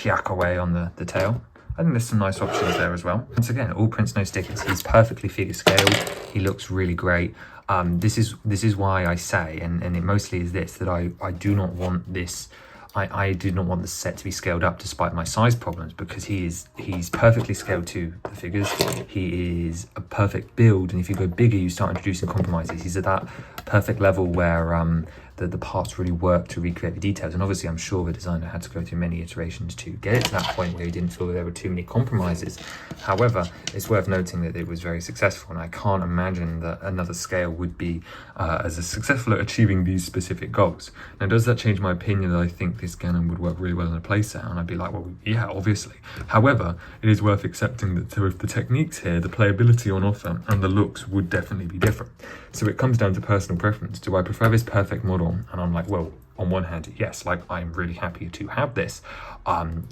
yak away on the tail. I think there's some nice options there as well. Once again, all prints, no stickers. He's perfectly figure scaled. He looks really great. This is why I say, and it mostly is this, that I do not want this. I do not want the set to be scaled up despite my size problems, because he's perfectly scaled to the figures. He is a perfect build, and if you go bigger you start introducing compromises. He's at that perfect level where the parts really work to recreate the details, and obviously I'm sure the designer had to go through many iterations to get it to that point where he didn't feel that there were too many compromises. However, it's worth noting that it was very successful, and I can't imagine that another scale would be as successful at achieving these specific goals. Now, does that change my opinion that I think this Ganon would work really well in a playset? And I'd be like, well, yeah, obviously. However, it is worth accepting that with the techniques here, the playability on offer and the looks would definitely be different. So it comes down to personal preference. Do I prefer this perfect model? And I'm like, well, on one hand, yes, like I'm really happy to have this.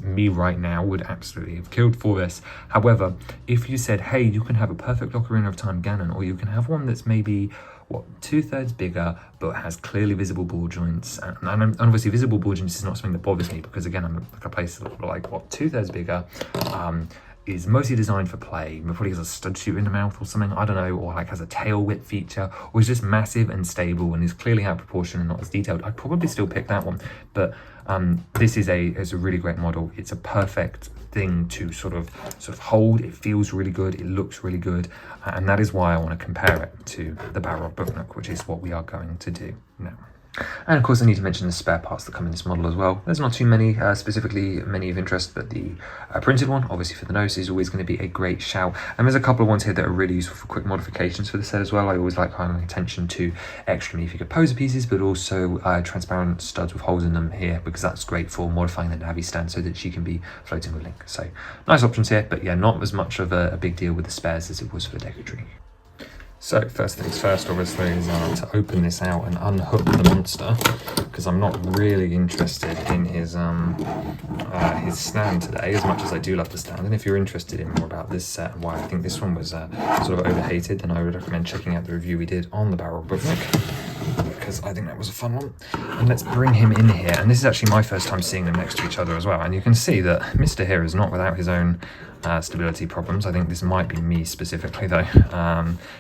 Me right now would absolutely have killed for this. However, if you said, hey, you can have a perfect Ocarina of Time Ganon, or you can have one that's maybe, what, 2/3 bigger, but has clearly visible ball joints. And obviously visible ball joints is not something that bothers me, because again, I'm like a place like, what, 2/3 bigger, is mostly designed for play. Probably has a stud shoot in the mouth or something, I don't know, or like has a tail whip feature, or is just massive and stable and is clearly out of proportion and not as detailed. I'd probably still pick that one. But this is a really great model. It's a perfect thing to sort of hold. It feels really good, it looks really good, and that is why I want to compare it to the Balrog Book Nook, which is what we are going to do now. And of course I need to mention the spare parts that come in this model as well. There's not too many, specifically many of interest, but the printed one, obviously for the nose, is always going to be a great shout. And there's a couple of ones here that are really useful for quick modifications for the set as well. I always like highlighting attention to extra minifigure poser pieces, but also transparent studs with holes in them here, because that's great for modifying the Navi stand so that she can be floating with Link. So nice options here, but yeah, not as much of a big deal with the spares as it was for the Deku tree. So first things first, obviously, is to open this out and unhook the monster, because I'm not really interested in his stand today, as much as I do love the stand. And if you're interested in more about this set and why I think this one was sort of overhated, then I would recommend checking out the review we did on the Barrel Booknick, because I think that was a fun one. And let's bring him in here. And this is actually my first time seeing them next to each other as well. And you can see that Mr. here is not without his own stability problems. I think this might be me specifically though.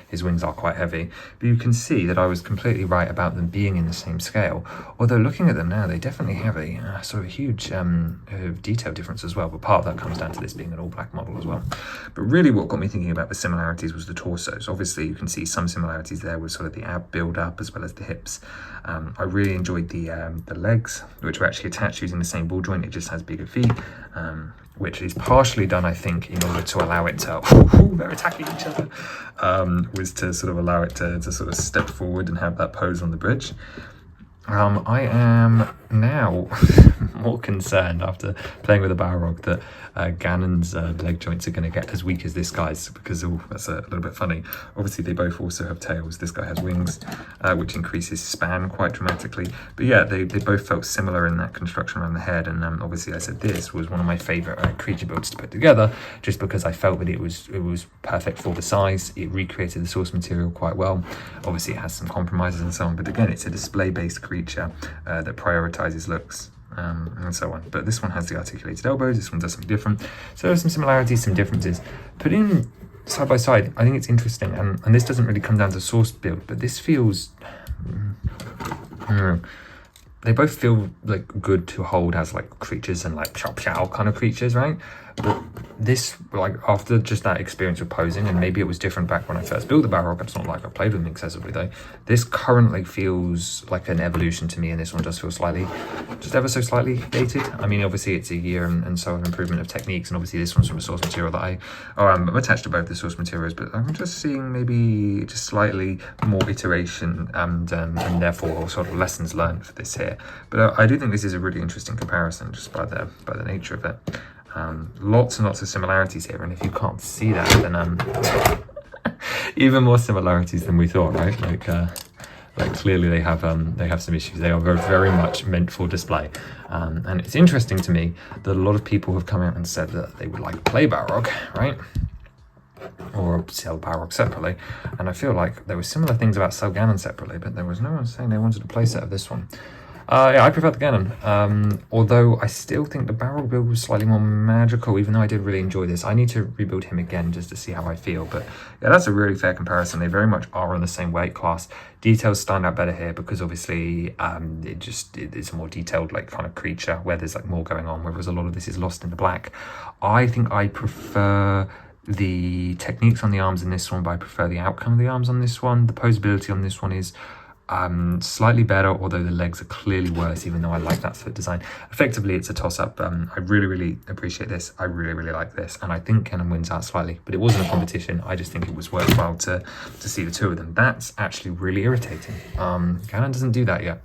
His wings are quite heavy, but you can see that I was completely right about them being in the same scale, although looking at them now they definitely have a sort of huge detail difference as well, but part of that comes down to this being an all black model as well. But really what got me thinking about the similarities was the torsos. Obviously you can see some similarities there with sort of the ab build up as well as the hips. I really enjoyed the legs, which were actually attached using the same ball joint. It just has bigger feet, which is partially done, I think, in order to allow it to, they're attacking each other, was to sort of allow it to sort of step forward and have that pose on the bridge. I am now more concerned after playing with a Balrog that Ganon's leg joints are going to get as weak as this guy's, because that's a little bit funny. Obviously they both also have tails. This guy has wings, which increases span quite dramatically. But yeah, they both felt similar in that construction around the head, and obviously I said this was one of my favourite creature builds to put together, just because I felt that it was perfect for the size. It recreated the source material quite well. Obviously it has some compromises and so on, but again it's a display-based creature that prioritizes looks and so on. But this one has the articulated elbows, this one does something different. So there are some similarities, some differences. Put in side by side, I think it's interesting, and this doesn't really come down to source build, but this feels they both feel like good to hold as like creatures and like chop chow kind of creatures, right? But this, like, after just that experience with posing, and maybe it was different back when I first built the Balrog, it's not like I played with them excessively though, this currently feels like an evolution to me, and this one does feel slightly, just ever so slightly dated. I mean, obviously it's a year and so an improvement of techniques, and obviously this one's from a source material that I'm attached to both the source materials, but I'm just seeing maybe just slightly more iteration and therefore sort of lessons learned for this here. But I do think this is a really interesting comparison just by the nature of it. Lots and lots of similarities here, and if you can't see that, then even more similarities than we thought, right? Like clearly they have some issues. They are very, very much meant for display, and it's interesting to me that a lot of people have come out and said that they would like to play Balrog, right? Or sell Balrog separately, and I feel like there were similar things about sell Ganon separately, but there was no one saying they wanted a playset of this one. Yeah, I prefer the Ganon, although I still think the Balrog build was slightly more magical, even though I did really enjoy this. I need to rebuild him again just to see how I feel, but yeah, that's a really fair comparison. They very much are on the same weight class. Details stand out better here because obviously it's a more detailed like kind of creature where there's like more going on, whereas a lot of this is lost in the black. I think I prefer the techniques on the arms in this one, but I prefer the outcome of the arms on this one. The posability on this one is slightly better, although the legs are clearly worse, even though I like that foot design. Effectively, it's a toss-up. I really, really appreciate this. I really, really like this, and I think Ganon wins out slightly, but it wasn't a competition. I just think it was worthwhile to see the two of them. That's actually really irritating. Ganon doesn't do that yet.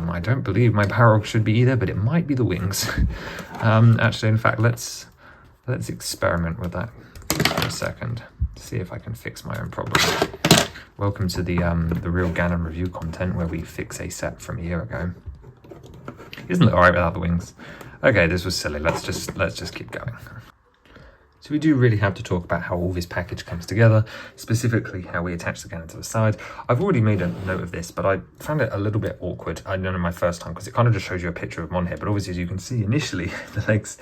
I don't believe my Balrog should be either, but it might be the wings. Actually, in fact, let's experiment with that for a second. See if I can fix my own problem. Welcome to the real Ganon review content where we fix a set from a year ago. He doesn't look alright without the wings. Okay, this was silly. Let's just keep going. So we do really have to talk about how all this package comes together, specifically how we attach the Ganon to the side. I've already made a note of this, but I found it a little bit awkward. I know my first time, because it kind of just shows you a picture of him on here, but obviously as you can see initially, the legs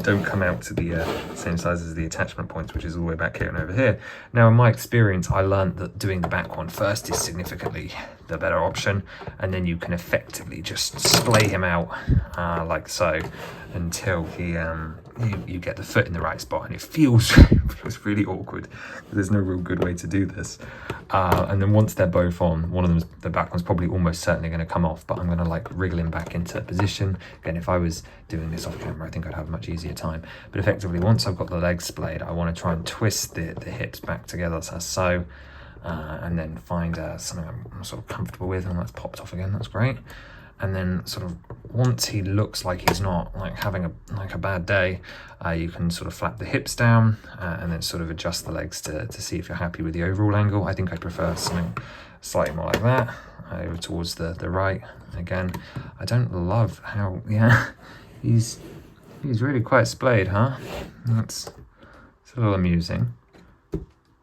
don't come out to the same size as the attachment points, which is all the way back here and over here. Now in my experience, I learned that doing the back one first is significantly the better option, and then you can effectively just splay him out like so until he you get the foot in the right spot, and it feels really awkward. There's no real good way to do this. And then once they're both on, one of them, the back one's probably almost certainly going to come off, but I'm going to like wriggle him back into position. Again, if I was doing this off camera, I think I'd have a much easier time. But effectively, once I've got the legs splayed, I want to try and twist the hips back together so. And then find something I'm sort of comfortable with, and that's popped off again. That's great. and then sort of once he looks like he's not like having a bad day, you can sort of flap the hips down and then sort of adjust the legs to see if you're happy with the overall angle. I think I prefer something slightly more like that, over towards the right. Again, I don't love how, yeah, he's really quite splayed, huh? It's a little amusing.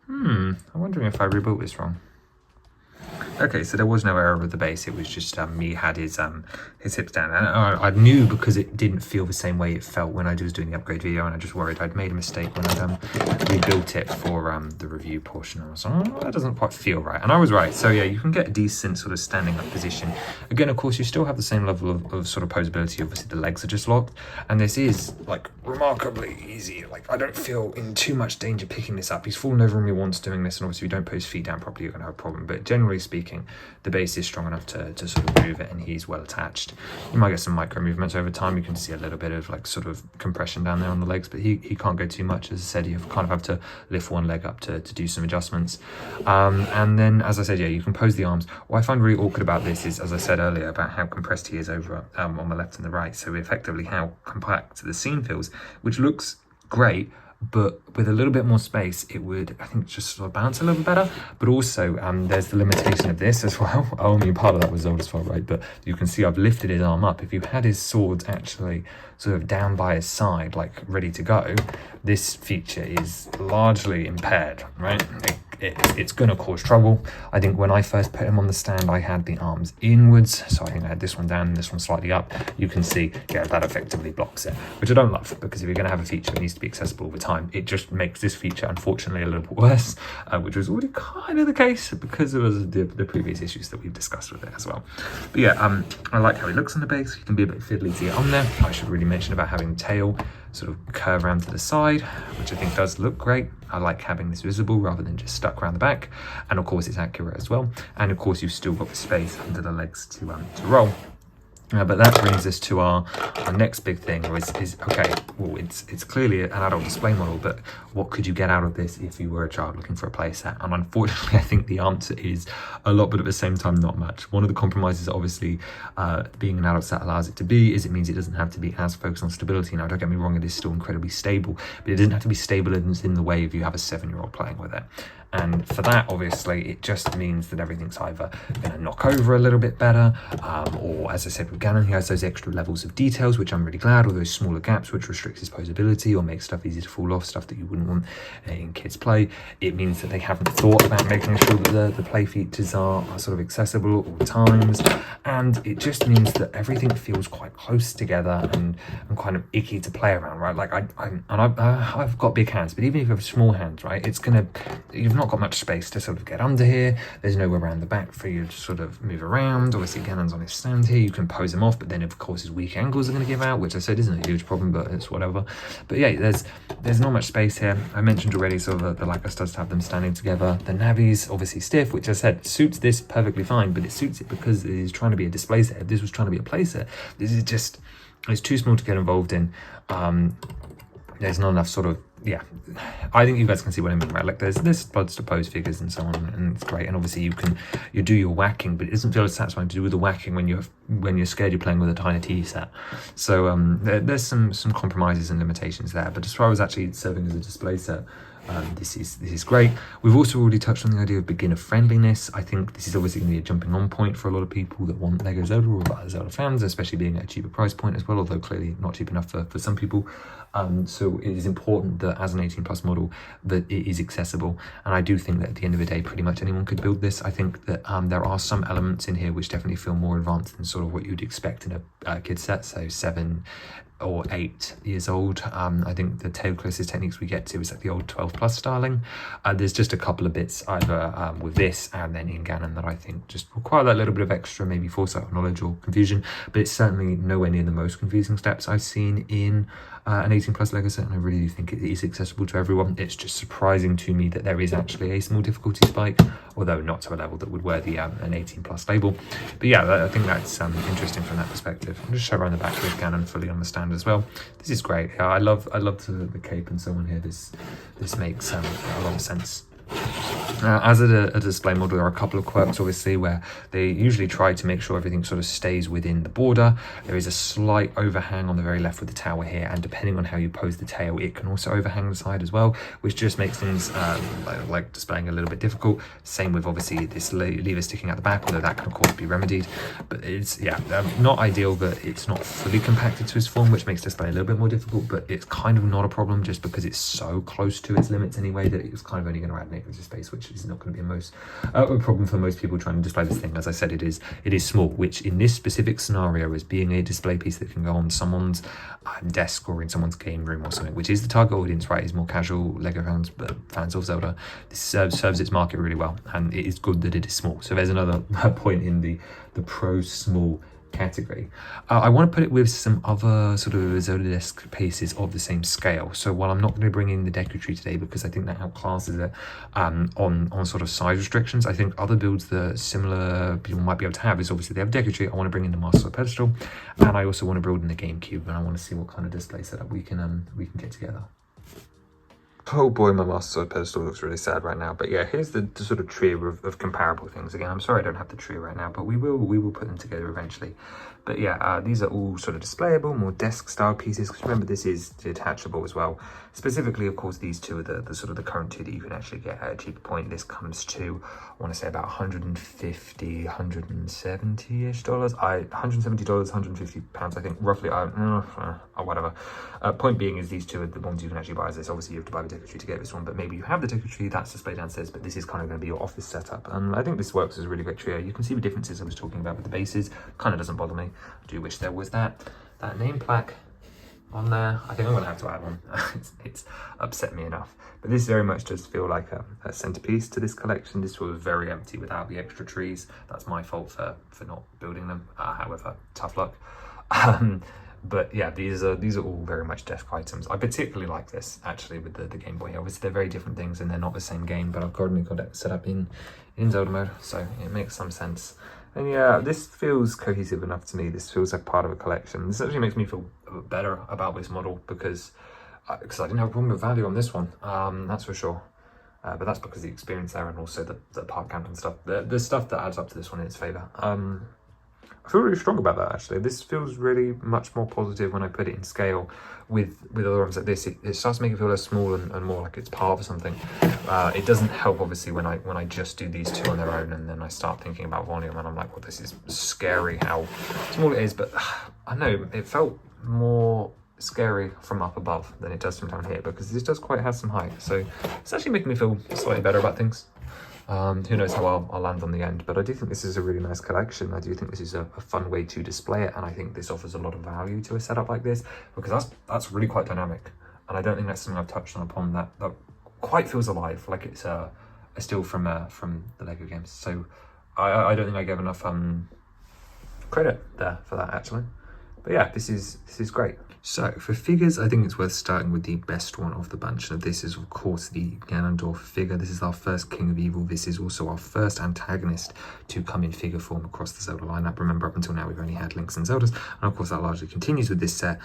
I'm wondering if I rebuilt this wrong. Okay, so there was no error with the base. It was just me had his hips down, and I knew because it didn't feel the same way it felt when I was doing the upgrade video, and I just worried I'd made a mistake when I rebuilt it for the review portion. I was like, oh, that doesn't quite feel right, and I was right. So yeah, you can get a decent sort of standing up position. Again, of course, you still have the same level of sort of posability. Obviously, the legs are just locked, and this is like remarkably easy. Like I don't feel in too much danger picking this up. He's fallen over on me once doing this, and obviously, if you don't put his feet down properly, you're gonna have a problem. But generally speaking, the base is strong enough to sort of move it, and he's well attached. You might get some micro movements over time. You can see a little bit of like sort of compression down there on the legs, but he can't go too much. As I said, you kind of have to lift one leg up to do some adjustments. And then, as I said, yeah, you can pose the arms. What I find really awkward about this is, as I said earlier, about how compressed he is over on the left and the right. So effectively how compact the scene feels, which looks great, but with a little bit more space, it would, I think, just sort of bounce a little bit better. But also, there's the limitation of this as well. I mean, part of that was Zelda's fault, right? But you can see I've lifted his arm up. If you had his swords actually sort of down by his side, like ready to go, this feature is largely impaired, right? It's going to cause trouble. I think when I first put him on the stand, I had the arms inwards, so I think I had this one down and this one slightly up. You can see, yeah, that effectively blocks it, which I don't love, because if you're going to have a feature that needs to be accessible all the time, it just makes this feature, unfortunately, a little bit worse, which was already kind of the case because of the previous issues that we've discussed with it as well. But yeah, I like how he looks on the base. He can be a bit fiddly to get on there. I should really mention about having the tail sort of curve around to the side, which I think does look great. I like having this visible rather than just stuck around the back, and of course it's accurate as well, and of course you've still got the space under the legs to roll. But that brings us to our next big thing, is okay, well, it's clearly an adult display model, but what could you get out of this if you were a child looking for a playset? And unfortunately, I think the answer is a lot, but at the same time, not much. One of the compromises, obviously, being an adult set allows it to be, is it means it doesn't have to be as focused on stability. Now, don't get me wrong, it is still incredibly stable, but it doesn't have to be stable in the way if you have a 7-year-old playing with it. And for that, obviously, it just means that everything's either going to knock over a little bit better, or, as I said with Ganon, he has those extra levels of details, which I'm really glad, or those smaller gaps, which restricts his posability or makes stuff easy to fall off, stuff that you wouldn't want in kids' play. It means that they haven't thought about making sure that the play features are sort of accessible at all times, and it just means that everything feels quite close together and kind of icky to play around, right? Like I've got big hands, but even if you have small hands, right, you've not got much space to sort of get under here. There's nowhere around the back for you to sort of move around. Obviously, Ganon's on his stand here. You can pose him off, but then of course his weak angles are going to give out, which I said isn't a huge problem, but it's whatever. But yeah, there's not much space here. I mentioned already sort of the lack of studs to have them standing together. The Navi's obviously stiff, which I said suits this perfectly fine, but it suits it because it is trying to be a display set. If this was trying to be a play set, this is just, it's too small to get involved in. There's not enough sort of, yeah, I think you guys can see what I mean, right? Like there's buds to pose figures and so on, and it's great. And obviously you do your whacking, but it doesn't feel as satisfying to do with the whacking when you're scared you're playing with a tiny tea set. So there's some compromises and limitations there. But as far as actually serving as a display set, this is great. We've also already touched on the idea of beginner friendliness. I think this is obviously going to be a jumping on point for a lot of people that want Lego Zelda or are Zelda fans, especially being at a cheaper price point as well, although clearly not cheap enough for some people. So it is important that as an 18+ model that it is accessible, and I do think that at the end of the day pretty much anyone could build this. I think that there are some elements in here which definitely feel more advanced than sort of what you'd expect in a kid set, so 7 or 8 years old. I think the tail closest techniques we get to is like the old 12+ styling. There's just a couple of bits either with this and then in Ganon that I think just require that little bit of extra maybe foresight or knowledge or confusion, but it's certainly nowhere near the most confusing steps I've seen in an 18+ Lego set, and I really do think it is accessible to everyone. It's just surprising to me that there is actually a small difficulty spike, although not to a level that would worthy an 18+ label. But yeah, I think that's interesting from that perspective. I'll just show around the back with Ganon fully on the stand as well. This is great. I love the cape and so on here. This makes a lot of sense. As a display model, there are a couple of quirks, obviously, where they usually try to make sure everything sort of stays within the border. There is a slight overhang on the very left with the tower here, and depending on how you pose the tail, it can also overhang the side as well, which just makes things like displaying a little bit difficult. Same with obviously this lever sticking out the back, although that can of course be remedied. But it's, yeah, not ideal, but it's not fully compacted to its form, which makes display a little bit more difficult, but it's kind of not a problem just because it's so close to its limits anyway that it's kind of only going to add negative space, which is not going to be a problem for most people trying to display this thing. As I said, it is small, which in this specific scenario is being a display piece that can go on someone's desk or in someone's game room or something, which is the target audience, right? Is more casual Lego fans, but fans of Zelda. This serves its market really well, and it is good that it is small. So there's another point in the pro small category. I want to put it with some other sort of Zelda-esque pieces of the same scale. So while I'm not going to bring in the Deku tree today because I think that outclasses it on sort of size restrictions, I think other builds that similar people might be able to have is obviously they have Deku tree. I want to bring in the Master Sword pedestal, and I also want to build in the GameCube, and I want to see what kind of display setup we can get together. Oh boy, my Master Sword pedestal looks really sad right now. But yeah, here's the sort of trio of comparable things. Again, I'm sorry I don't have the trio right now, but we will put them together eventually. But yeah, these are all sort of displayable, more desk-style pieces. Because remember, this is detachable as well. Specifically, of course, these two are the sort of the current two that you can actually get at a cheaper point. This comes to, I want to say, about $150, $170-ish. $170, £150, I think, roughly. Whatever. Point being is these two are the ones you can actually buy as this. Obviously, you have to buy the Deku tree to get this one, but maybe you have the Deku tree that's displayed downstairs, but this is kind of going to be your office setup. And I think this works as a really great trio. You can see the differences I was talking about with the bases. Kind of doesn't bother me. I do wish there was that name plaque on there. I think I'm gonna have to add one. it's upset me enough. But this very much does feel like a centerpiece to this collection. This was very empty without the extra trees. That's my fault for not building them. However, tough luck. But yeah, these are all very much desk items. I particularly like this actually with the Game Boy. Obviously, they're very different things and they're not the same game, but I've currently got it set up in Zelda mode, so it makes some sense. And yeah, this feels cohesive enough to me. This feels like part of a collection. This actually makes me feel better about this model because I didn't have a problem with value on this one, that's for sure. But that's because of the experience there and also the park camp and stuff. The stuff that adds up to this one in its favour. I feel really strong about that actually. This feels really much more positive when I put it in scale with other ones like this. It starts to make it feel less small and more like it's part of something. It doesn't help obviously when I just do these two on their own and then I start thinking about volume and I'm like, well, this is scary how small it is. But I know it felt more scary from up above than it does from down here because this does quite have some height. So it's actually making me feel slightly better about things. Who knows how I'll land on the end, but I do think this is a really nice collection. I do think this is a fun way to display it, and I think this offers a lot of value to a setup like this because that's really quite dynamic, and I don't think that's something I've touched upon that quite feels alive, like it's a still from the Lego games. So I don't think I gave enough credit there for that actually. But yeah, this is great. So for figures, I think it's worth starting with the best one of the bunch. So this is of course the Ganon figure. This is our first King of Evil. This is also our first antagonist to come in figure form across the Zelda lineup. Remember, up until now we've only had Links and Zeldas, and of course that largely continues with this set,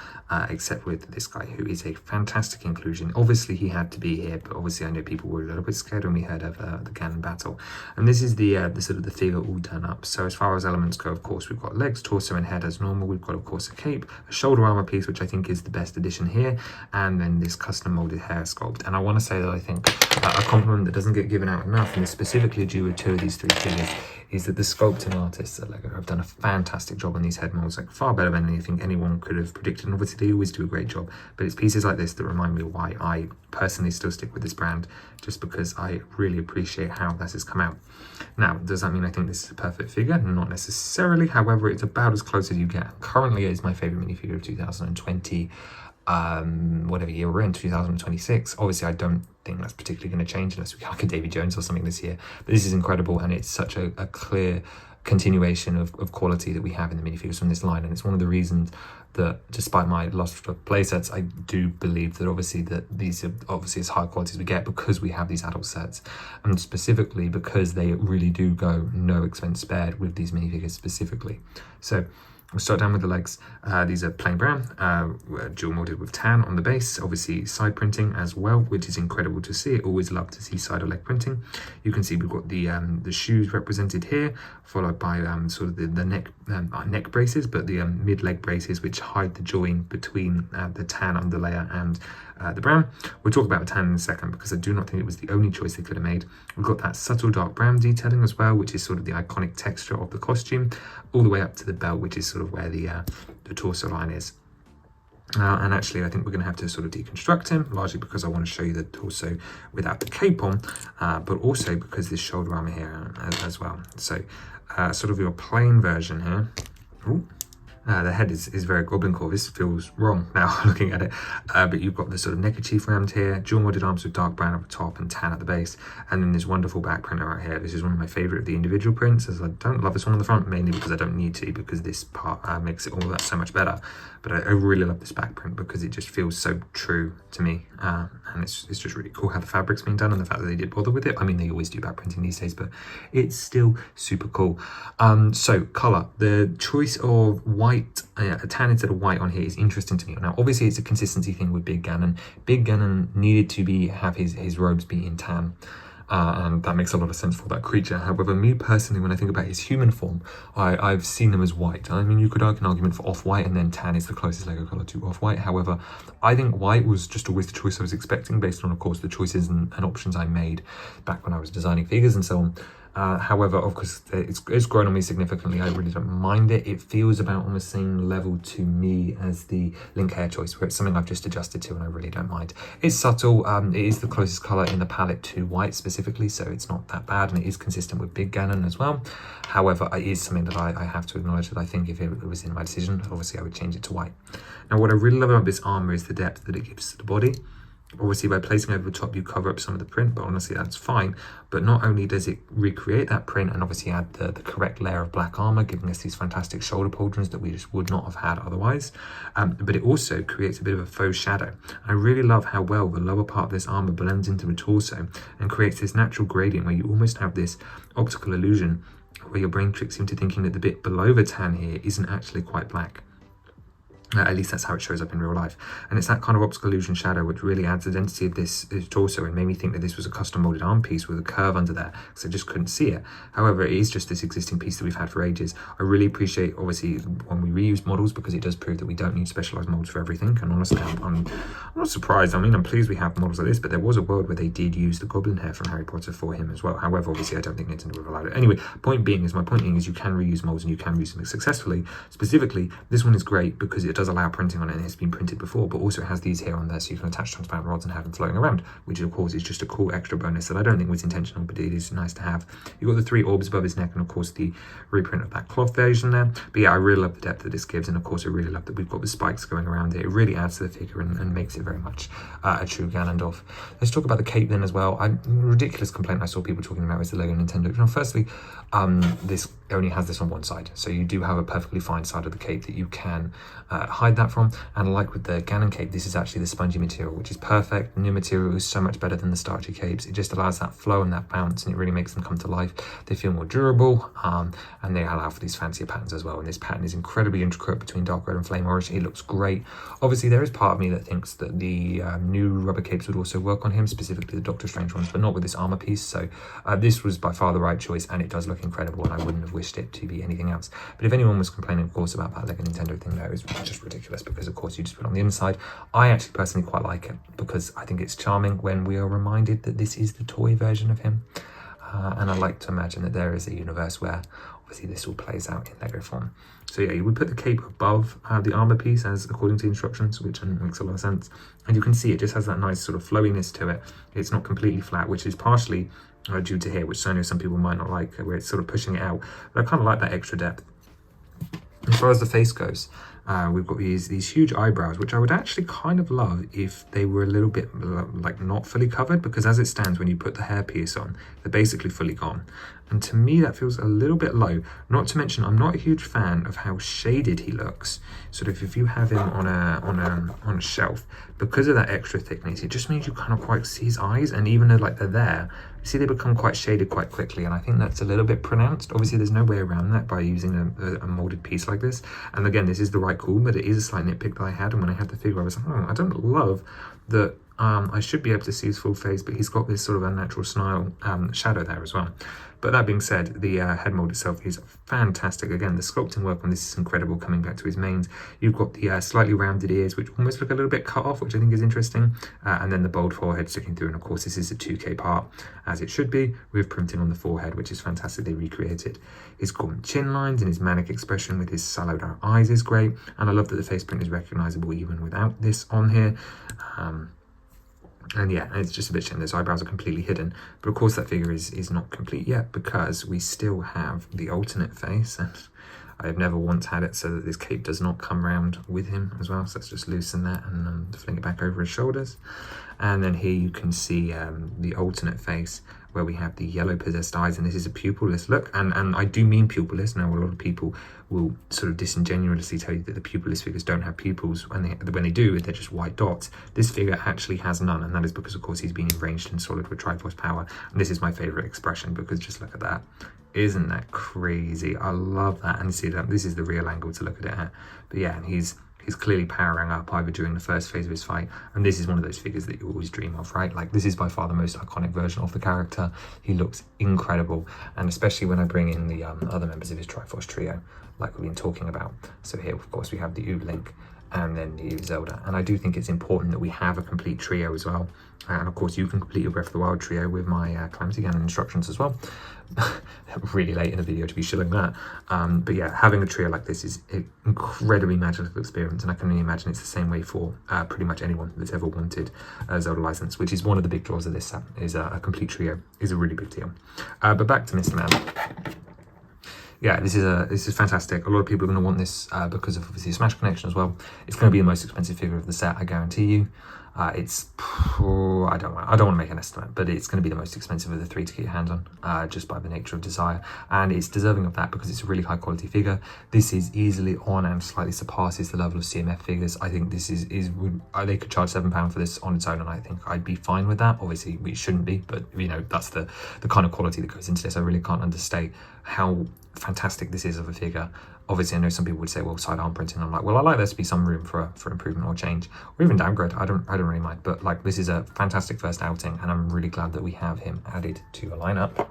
except with this guy who is a fantastic inclusion. Obviously he had to be here, but obviously I know people were a little bit scared when we heard of the Ganon battle. And this is the sort of the figure all done up. So as far as elements go, of course we've got legs, torso and head as normal. We've got of course a cape, a shoulder armor piece, which I think is the best addition here, and then this custom molded hair sculpt. And I want to say that I think a compliment that doesn't get given out enough, and is specifically due with two of these three figures, is that the sculpting artists at LEGO have done a fantastic job on these head molds, like far better than anything anyone could have predicted. And obviously they always do a great job, but it's pieces like this that remind me why I personally still stick with this brand, just because I really appreciate how this has come out. Now, does that mean I think this is a perfect figure? Not necessarily. However, it's about as close as you get. Currently, it is my favorite minifigure of 2020. Whatever year we're in, 2026. Obviously, I don't think that's particularly going to change unless we get like a Davy Jones or something this year. But this is incredible, and it's such a clear continuation of quality that we have in the minifigures from this line. And it's one of the reasons that, despite my lost for playsets, I do believe that obviously that these are obviously as high quality as we get because we have these adult sets, and specifically because they really do go no expense spared with these minifigures specifically. So We'll start down with the legs. These are plain brown, dual molded with tan on the base. Obviously side printing as well, which is incredible to see. Always love to see side or leg printing. You can see we've got the shoes represented here, followed by sort of the neck braces, but the mid leg braces, which hide the join between the tan underlayer and the brown. We'll talk about the tan in a second because I do not think it was the only choice they could have made. We've got that subtle dark brown detailing as well, which is sort of the iconic texture of the costume, all the way up to the belt, which is sort of where the torso line is. And actually, I think we're going to have to sort of deconstruct him, largely because I want to show you the torso without the cape on, but also because this shoulder armor here as well. So sort of your plain version here. Ooh. The head is very goblin core. This feels wrong now looking at it, but you've got the sort of neckerchief rammed here, dual modded arms with dark brown at the top and tan at the base, and then this wonderful back print right here. This is one of my favorite of the individual prints, as I don't love this one on the front, mainly because I don't need to, because this part makes it all that so much better. But I really love this back print because it just feels so true to me, and it's just really cool how the fabric's been done and the fact that they did bother with it. I mean, they always do back printing these days, but it's still super cool. So color, the choice of white, a tan instead of white on here is interesting to me. Now, obviously, it's a consistency thing with Big Ganon. Big Ganon needed to have his robes be in tan. And that makes a lot of sense for that creature. However, me personally, when I think about his human form, I've seen them as white. I mean, you could argue an argument for off-white, and then tan is the closest Lego color to off-white. However, I think white was just always the choice I was expecting based on, of course, the choices and options I made back when I was designing figures and so on. However, of course, it's grown on me significantly. I really don't mind it. It feels about on the same level to me as the Link hair choice, where it's something I've just adjusted to and I really don't mind. It's subtle. It is the closest color in the palette to white specifically, so it's not that bad, and it is consistent with Big Ganon as well. However, it is something that I have to acknowledge that I think if it was in my decision, obviously I would change it to white. Now, what I really love about this armor is the depth that it gives to the body. Obviously, by placing over the top, you cover up some of the print, but honestly, that's fine. But not only does it recreate that print and obviously add the correct layer of black armor, giving us these fantastic shoulder pauldrons that we just would not have had otherwise, but it also creates a bit of a faux shadow. I really love how well the lower part of this armor blends into the torso and creates this natural gradient where you almost have this optical illusion where your brain tricks you into thinking that the bit below the tan here isn't actually quite black. At least that's how it shows up in real life. And it's that kind of optical illusion shadow which really adds the density of this torso and made me think that this was a custom molded arm piece with a curve under there, because I just couldn't see it. However, it is just this existing piece that we've had for ages. I really appreciate, obviously, when we reuse models, because it does prove that we don't need specialized molds for everything. And honestly, I'm not surprised. I mean, I'm pleased we have models like this, but there was a world where they did use the goblin hair from Harry Potter for him as well. However, obviously, I don't think Nintendo would have allowed it. Anyway, my point being is you can reuse molds and you can reuse them successfully. Specifically, this one is great because it does allow printing on it. It's been printed before, but also it has these here on there, so you can attach transparent rods and have them floating around, which of course is just a cool extra bonus that I don't think was intentional, but it is nice to have. You've got the 3 orbs above his neck and of course the reprint of that cloth version there. But yeah, I really love the depth that this gives, and of course I really love that we've got the spikes going around it. It really adds to the figure and makes it very much a true Ganondorf. Let's talk about the cape then as well. Ridiculous complaint I saw people talking about is the Lego Nintendo. Now, firstly, this only has this on one side, so you do have a perfectly fine side of the cape that you can hide that from. And like with the Ganon cape, this is actually the spongy material, which is perfect. The new material is so much better than the starchy capes. It just allows that flow and that bounce, and it really makes them come to life. They feel more durable, and they allow for these fancier patterns as well. And this pattern is incredibly intricate between dark red and flame orange. It looks great. Obviously, there is part of me that thinks that the new rubber capes would also work on him, specifically the Doctor Strange ones, but not with this armor piece. So this was by far the right choice, and it does look incredible, and I wouldn't have wished it to be anything else. But if anyone was complaining, of course, about that Lego Nintendo thing, there, it's just ridiculous because, of course, you just put it on the inside. I actually personally quite like it because I think it's charming when we are reminded that this is the toy version of him. And I like to imagine that there is a universe where obviously this all plays out in Lego form. So yeah, you would put the cape above the armor piece as according to instructions, which makes a lot of sense. And you can see it just has that nice sort of flowiness to it. It's not completely flat, which is partially due to here, which I know some people might not like, where it's sort of pushing it out. But I kind of like that extra depth. As far as the face goes, we've got these huge eyebrows, which I would actually kind of love if they were a little bit like not fully covered, because as it stands, when you put the hairpiece on, they're basically fully gone. And to me, that feels a little bit low. Not to mention, I'm not a huge fan of how shaded he looks. Sort of if you have him on a shelf, because of that extra thickness, it just means you kind of quite see his eyes. And even though like they're there, you see they become quite shaded quite quickly. And I think that's a little bit pronounced. Obviously, there's no way around that by using a molded piece like this. And again, this is the right call, but it is a slight nitpick that I had. And when I had the figure, I was like, oh, I don't love that. I should be able to see his full face, but he's got this sort of unnatural style shadow there as well. But that being said, the head mold itself is fantastic. Again, the sculpting work on this is incredible, coming back to his mains. You've got the slightly rounded ears, which almost look a little bit cut off, which I think is interesting. And then the bold forehead sticking through. And of course, this is a 2K part, as it should be, with printing on the forehead, which is fantastically recreated. His gaunt chin lines and his manic expression with his hollowed out eyes is great. And I love that the face print is recognizable even without this on here. And yeah, it's just a bit shame those eyebrows are completely hidden. But of course that figure is not complete yet, because we still have the alternate face, and I have never once had it so that this cape does not come round with him as well. So let's just loosen that and fling it back over his shoulders. And then here you can see the alternate face, where we have the yellow possessed eyes, and this is a pupilless look, and I do mean pupilless. Now a lot of people will sort of disingenuously tell you that the pupilless figures don't have pupils, when they do, they're just white dots. This figure actually has none, and that is because of course he's been enraged in solid with Triforce power, and this is my favorite expression, because just look at that. Isn't that crazy? I love that. And see that this is the real angle to look at it at. But yeah, and he's clearly powering up either during the first phase of his fight, and this is one of those figures that you always dream of, right? Like, this is by far the most iconic version of the character. He looks incredible, and especially when I bring in the other members of his Triforce trio, like we've been talking about. So here, of course, we have the Link and then the Zelda, and I do think it's important that we have a complete trio as well. And of course, you can complete your Breath of the Wild trio with my Calamity Ganon instructions as well. Really late in the video to be showing that, but yeah, having a trio like this is an incredibly magical experience, and I can only imagine it's the same way for pretty much anyone that's ever wanted a Zelda license, which is one of the big draws of this set. Is a complete trio is a really big deal. But back to Mr. Man. Yeah, this is fantastic. A lot of people are going to want this because of obviously Smash connection as well. It's going to be the most expensive figure of the set, I guarantee you. I don't want to make an estimate, but it's going to be the most expensive of the three to get your hands on, just by the nature of desire, and it's deserving of that because it's a really high quality figure. This is easily on and slightly surpasses the level of CMF figures. I think this is they could charge £7 for this on its own, and I think I'd be fine with that. Obviously, we shouldn't be, but you know, that's the kind of quality that goes into this. I really can't understate how fantastic this is of a figure. Obviously, I know some people would say, well, sidearm printing. I'm like, well, I like there to be some room for improvement or change, or even downgrade. I don't really mind. But like, this is a fantastic first outing, and I'm really glad that we have him added to a lineup.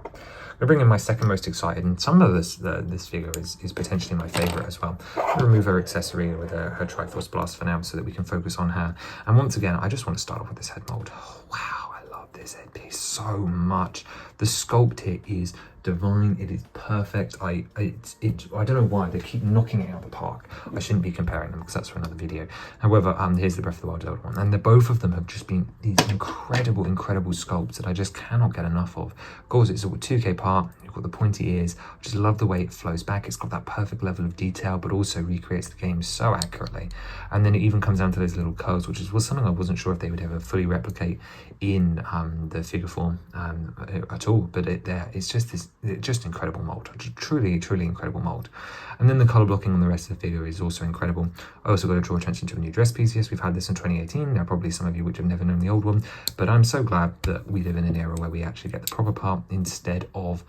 I'm bring in my second most excited, and some of this figure is potentially my favorite as well. I'm going to remove her accessory with her Triforce Blast for now, so that we can focus on her. And once again, I just want to start off with this head mold. Wow, I love this headpiece so much. The sculpt here is divine. It is perfect. I don't know why they keep knocking it out of the park. I shouldn't be comparing them because that's for another video. However, here's the Breath of the Wild Zelda one, and both of them have just been these incredible sculpts that I just cannot get enough of. Of course, it's a 2K part. You've got the pointy ears. I just love the way it flows back. It's got that perfect level of detail, but also recreates the game so accurately. And then it even comes down to those little curls, which was something I wasn't sure if they would ever fully replicate in the figure form at all. But it's just incredible mold. Truly incredible mold. And then the color blocking on the rest of the figure is also incredible. I also got to draw attention to a new dress piece. Yes, we've had this in 2018. Now, probably some of you which have never known the old one, but I'm so glad that we live in an era where we actually get the proper part instead of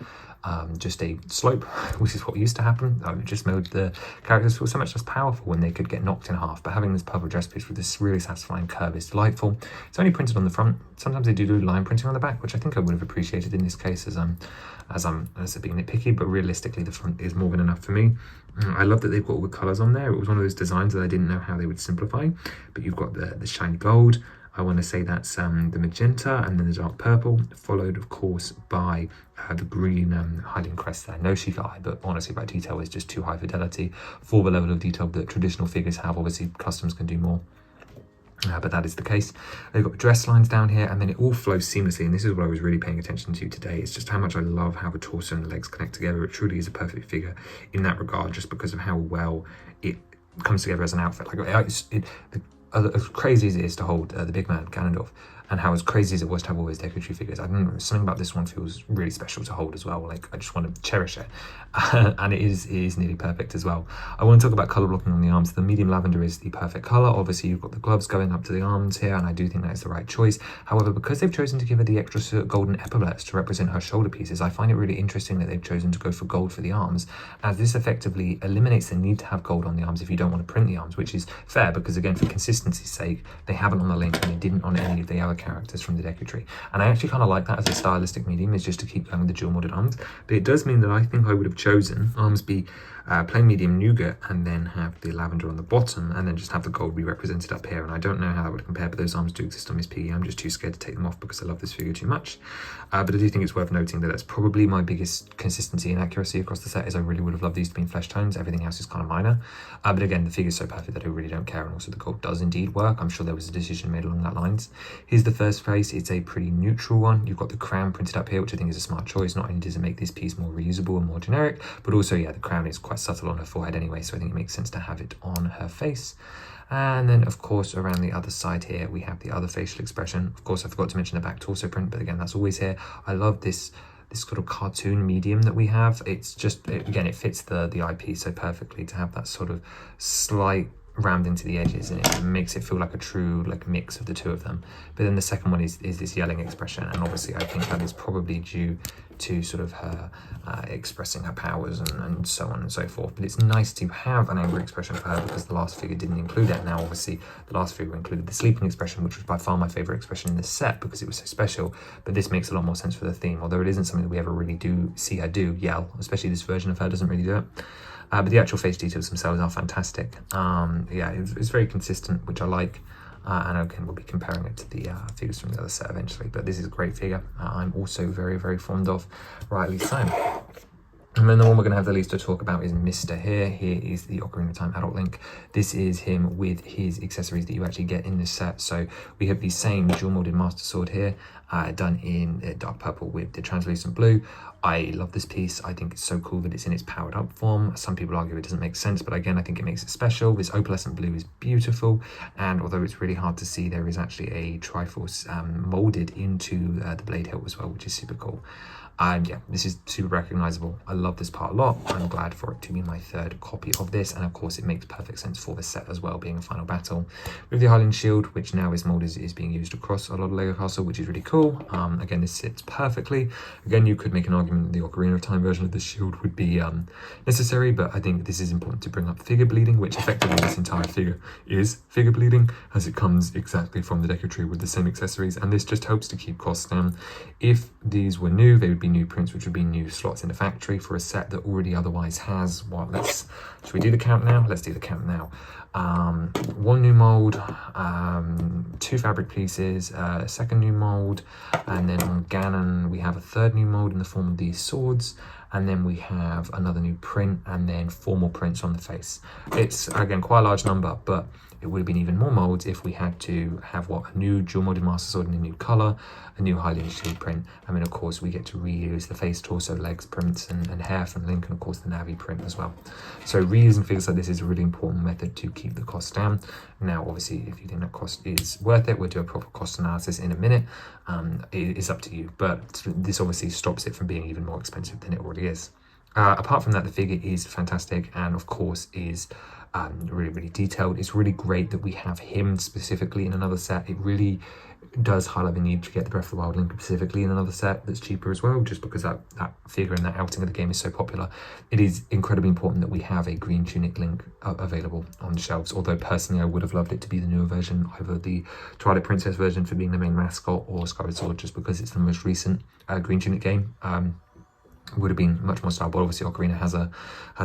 just a slope, which is what used to happen. It just made the characters feel so much less powerful when they could get knocked in half. But having this purple dress piece with this really satisfying curve is delightful. It's only printed on the front. Sometimes they do line printing on the back, which I think I would have appreciated in this case, as being nitpicky. But realistically, the front is more than enough for me. I love that they've got all the colours on there. It was one of those designs that I didn't know how they would simplify. But you've got the shiny gold. I want to say that's the magenta, and then the dark purple, followed of course by the green hiding crest there. No Sheikah Eye, but honestly that detail is just too high fidelity for the level of detail that traditional figures have. Obviously customs can do more. But that is the case. They've got dress lines down here, and then it all flows seamlessly, and this is what I was really paying attention to today. It's just how much I love how the torso and the legs connect together. It truly is a perfect figure in that regard, just because of how well it comes together as an outfit. Like as crazy as it is to hold the big man Ganondorf, and how as crazy as it was to have all those Deku Tree figures, I don't know, something about this one feels really special to hold as well. Like, I just want to cherish it. And it is nearly perfect as well. I want to talk about colour blocking on the arms. The medium lavender is the perfect colour. Obviously, you've got the gloves going up to the arms here, and I do think that is the right choice. However, because they've chosen to give her the extra golden epaulets to represent her shoulder pieces, I find it really interesting that they've chosen to go for gold for the arms, as this effectively eliminates the need to have gold on the arms if you don't want to print the arms, which is fair, because again, for consistency's sake, they haven't on the Link and they didn't on any of the other characters from the Deku Tree. And I actually kind of like that as a stylistic medium, is just to keep going with the dual modded arms. But it does mean that I think I would have chosen arms be plain medium nougat, and then have the lavender on the bottom, and then just have the gold be represented up here. And I don't know how that would compare, but those arms do exist on Miss Piggy. I'm just too scared to take them off because I love this figure too much. But I do think it's worth noting that that's probably my biggest consistency and accuracy across the set, is I really would have loved these to be in flesh tones. Everything else is kind of minor. But again, the figure's so perfect that I really don't care, and also the gold does indeed work. I'm sure there was a decision made along that lines. Here's the first face. It's a pretty neutral one. You've got the crown printed up here, which I think is a smart choice. Not only does it make this piece more reusable and more generic, but also, yeah, the crown is quite subtle on her forehead anyway, so I think it makes sense to have it on her face. And then, of course, around the other side here, we have the other facial expression. Of course, I forgot to mention the back torso print, but again, that's always here. I love this sort of cartoon medium that we have. It's just, again, it fits the IP so perfectly to have that sort of slight rounding to the edges, and it makes it feel like a true mix of the two of them. But then the second one is this yelling expression, and obviously I think that is probably due to sort of her expressing her powers and so on and so forth. But it's nice to have an angry expression for her, because the last figure didn't include it. Now obviously the last figure included the sleeping expression, which was by far my favorite expression in this set because it was so special. But this makes a lot more sense for the theme, although it isn't something that we ever really do see her do, yell. Especially this version of her doesn't really do it. But the actual face details themselves are fantastic. Yeah, it's very consistent, which I like. And again, we'll be comparing it to the figures from the other set eventually. But this is a great figure. I'm also very, very fond of, rightly so. And then the one we're going to have the least to talk about is Mr. here. Here is the Ocarina of Time Adult Link. This is him with his accessories that you actually get in this set. So we have the same dual molded Master Sword here, done in dark purple with the translucent blue. I love this piece. I think it's so cool that it's in its powered up form. Some people argue it doesn't make sense, but again, I think it makes it special. This opalescent blue is beautiful, and although it's really hard to see, there is actually a Triforce molded into the blade hilt as well, which is super cool. Yeah, this is super recognizable. I love this part a lot. I'm glad for it to be my third copy of this, and of course it makes perfect sense for this set as well, being a final battle. With the Highland Shield, which now is molded, is being used across a lot of LEGO Castle, which is really cool. Again, this sits perfectly. Again, you could make an argument that the Ocarina of Time version of this shield would be necessary, but I think this is important to bring up figure bleeding, which effectively this entire figure is figure bleeding, as it comes exactly from the Deku Tree with the same accessories, and this just helps to keep costs down. If these were new, they would be new prints, which would be new slots in the factory for a set that already otherwise has should we do the count now? Let's do the count now. One new mold, two fabric pieces, a second new mold, and then on Ganon we have a third new mold in the form of these swords, and then we have another new print, and then 4 more prints on the face. It's again quite a large number, but it would have been even more molds if we had to have a new dual molded Master Sword in a new colour, a new Highland Shield print, and then of course we get to reuse the face, torso, legs prints and hair from Link, and of course the Navi print as well. So reusing figures like this is a really important method to keep the cost down. Now obviously if you think that cost is worth it, we'll do a proper cost analysis in a minute. It's up to you, but this obviously stops it from being even more expensive than it already is. Apart from that, the figure is fantastic, and of course is really, really detailed. It's really great that we have him specifically in another set. It really does highlight the need to get the Breath of the Wild Link specifically in another set that's cheaper as well, just because that figure and that outing of the game is so popular. It is incredibly important that we have a green tunic Link available on the shelves, although personally I would have loved it to be the newer version, either the Twilight Princess version for being the main mascot, or Skyward Sword just because it's the most recent green tunic game. Would have been much more style, but obviously Ocarina has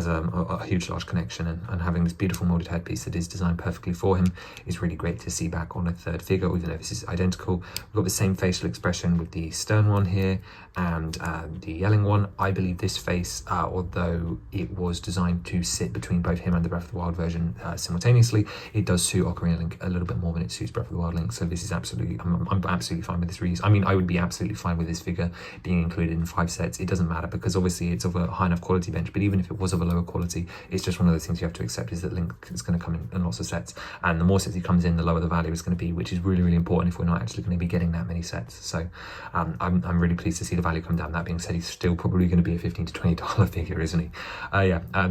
a huge large connection, and having this beautiful molded headpiece that is designed perfectly for him is really great to see back on a third figure, even though this is identical. We've got the same facial expression with the stern one here and the yelling one. I believe this face, although it was designed to sit between both him and the Breath of the Wild version simultaneously, it does suit Ocarina Link a little bit more than it suits Breath of the Wild Link, so this is I'm absolutely fine with this reuse. I mean, I would be absolutely fine with this figure being included in 5 sets. It doesn't matter because obviously it's of a high enough quality bench, but even if it was of a lower quality, it's just one of those things you have to accept, is that Link is going to come in lots of sets, and the more sets he comes in, the lower the value is going to be, which is really, really important if we're not actually going to be getting that many sets. So I'm really pleased to see the value come down. That being said, he's still probably going to be a $15 to $20 figure, isn't he?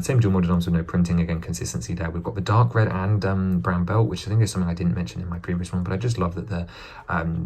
Same dual modded arms with no printing. Again, consistency there. We've got the dark red and brown belt, which I think is something I didn't mention in my previous one, but I just love that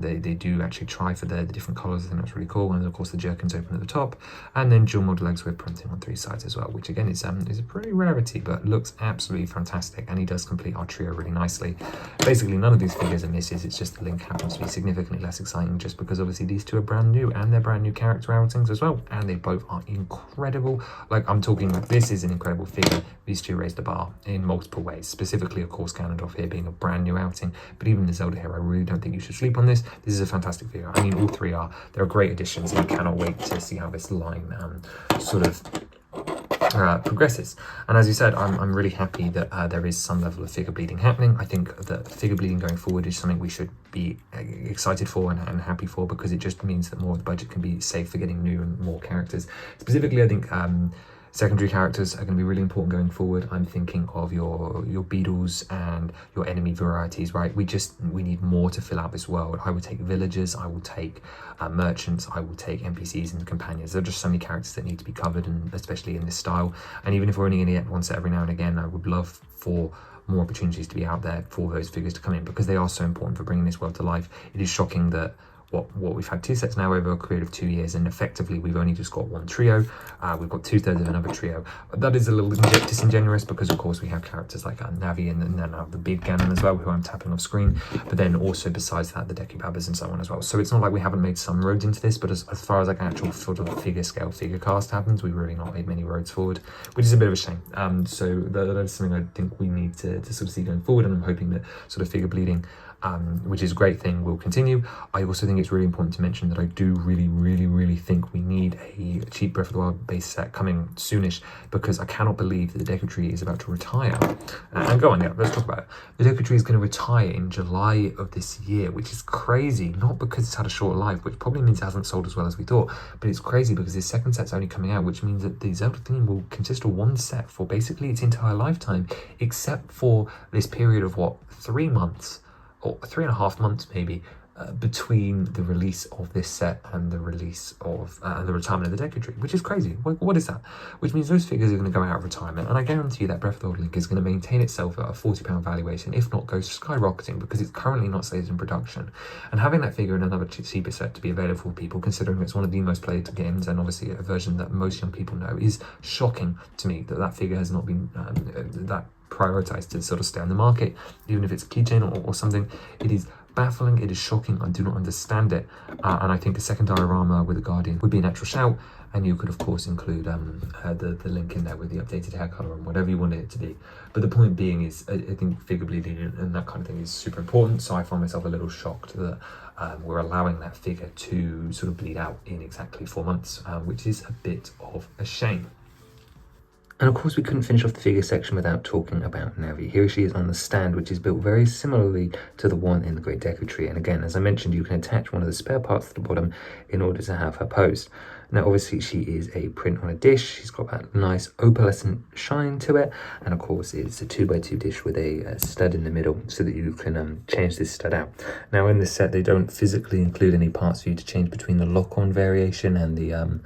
they do actually try for the different colours. I think that's really cool. And of course the jerkins open at the top, and then dual modded legs with printing on 3 sides as well, which again is a pretty rarity, but looks absolutely fantastic, and he does complete our trio really nicely. Basically none of these figures are misses, it's just the Link happens to be significantly less exciting, just because obviously these two are brand new, and they're brand new character outings as well, and they both are incredible. Like, I'm talking, like, this is an incredible figure. These two raised the bar in multiple ways, specifically of course Ganondorf here being a brand new outing, but even the Zelda here, I really don't think you should sleep on this. This is a fantastic figure. I mean, all three are. They're great additions, and I cannot wait to see how this line sort of progresses. And as you said, I'm really happy that there is some level of figure bleeding happening. I think that figure bleeding going forward is something we should be excited for and happy for, because it just means that more of the budget can be saved for getting new and more characters. Specifically, I think secondary characters are going to be really important going forward. I'm thinking of your beetles and your enemy varieties, right? We need more to fill out this world. I would take villagers, I will take merchants, I will take NPCs and companions. There are just so many characters that need to be covered, and especially in this style. And even if we're only going to get one set every now and again, I would love for more opportunities to be out there for those figures to come in, because they are so important for bringing this world to life. It is shocking that what we've had 2 sets now over a period of 2 years, and effectively we've only just got 1 trio. We've got 2/3 of another trio. That is a little disingenuous, because of course we have characters like Navi and then the big Ganon as well, who I'm tapping off screen, but then also besides that the Deku Babbas and so on as well. So it's not like we haven't made some roads into this, but as far as like actual sort of figure scale figure cast happens, we've really not made many roads forward, which is a bit of a shame. So that is something I think we need to sort of see going forward, and I'm hoping that sort of figure bleeding, which is a great thing, will continue. I also think it's really important to mention that I do really think we need a cheap Breath of the Wild base set coming soonish, because I cannot believe that the Deku Tree is about to retire. And go on, yeah, let's talk about it. The Deku Tree is going to retire in July of this year, which is crazy, not because it's had a short life, which probably means it hasn't sold as well as we thought, but it's crazy because his second set's only coming out, which means that the Zelda theme will consist of 1 set for basically its entire lifetime, except for this period of 3 months, or 3.5 months maybe, between the release of this set and the release of the retirement of the Deku Tree, which is crazy. What is that? Which means those figures are going to go out of retirement, and I guarantee you that Breath of the Wild Link is going to maintain itself at a £40 valuation, if not go skyrocketing, because it's currently not slated in production. And having that figure in another cheaper set to be available for people, considering it's one of the most played games and obviously a version that most young people know, is shocking to me that figure has not been that prioritized to sort of stay on the market, even if it's a keychain or something. It is baffling, it is shocking, I do not understand it, and I think a second diorama with a Guardian would be a natural shout, and you could of course include the link in there with the updated hair colour and whatever you wanted it to be. But the point being is, I think figure bleeding and that kind of thing is super important, so I find myself a little shocked that we're allowing that figure to sort of bleed out in exactly 4 months, which is a bit of a shame. And of course we couldn't finish off the figure section without talking about Navi. Here she is on the stand, which is built very similarly to the one in the Great Deku Tree. And again, as I mentioned, you can attach one of the spare parts to the bottom in order to have her posed. Now obviously she is a print on a dish, she's got that nice opalescent shine to it, and of course it's a 2x2 dish with a stud in the middle so that you can change this stud out. Now in this set they don't physically include any parts for you to change between the lock-on variation and the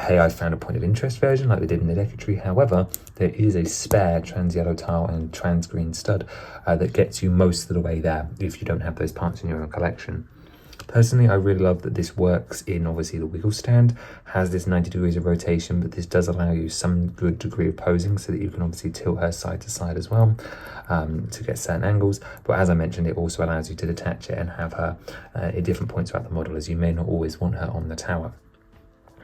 Hey I Found a Point of Interest version like they did in the Deku Tree. However, there is a spare trans yellow tile and trans green stud that gets you most of the way there if you don't have those parts in your own collection. Personally, I really love that this works in obviously the wiggle stand, has this 90 degrees of rotation, but this does allow you some good degree of posing so that you can obviously tilt her side to side as well to get certain angles. But as I mentioned, it also allows you to detach it and have her at different points throughout the model, as you may not always want her on the tower.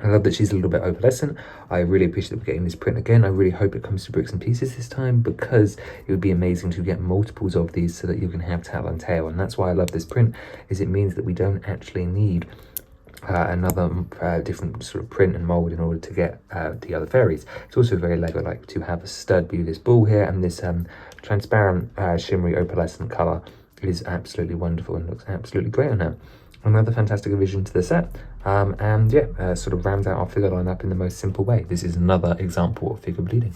I love that she's a little bit opalescent. I really appreciate that we're getting this print again. I really hope it comes to bricks and pieces this time, because it would be amazing to get multiples of these so that you can have tail and tail. And that's why I love this print, is it means that we don't actually need another different sort of print and mold in order to get the other fairies. It's also very Lego-like to have a stud be this ball here, and this transparent shimmery opalescent colour is absolutely wonderful and looks absolutely great on her. Another fantastic addition to the set, and yeah, sort of rounds out our figure lineup in the most simple way. This is another example of figure bleeding.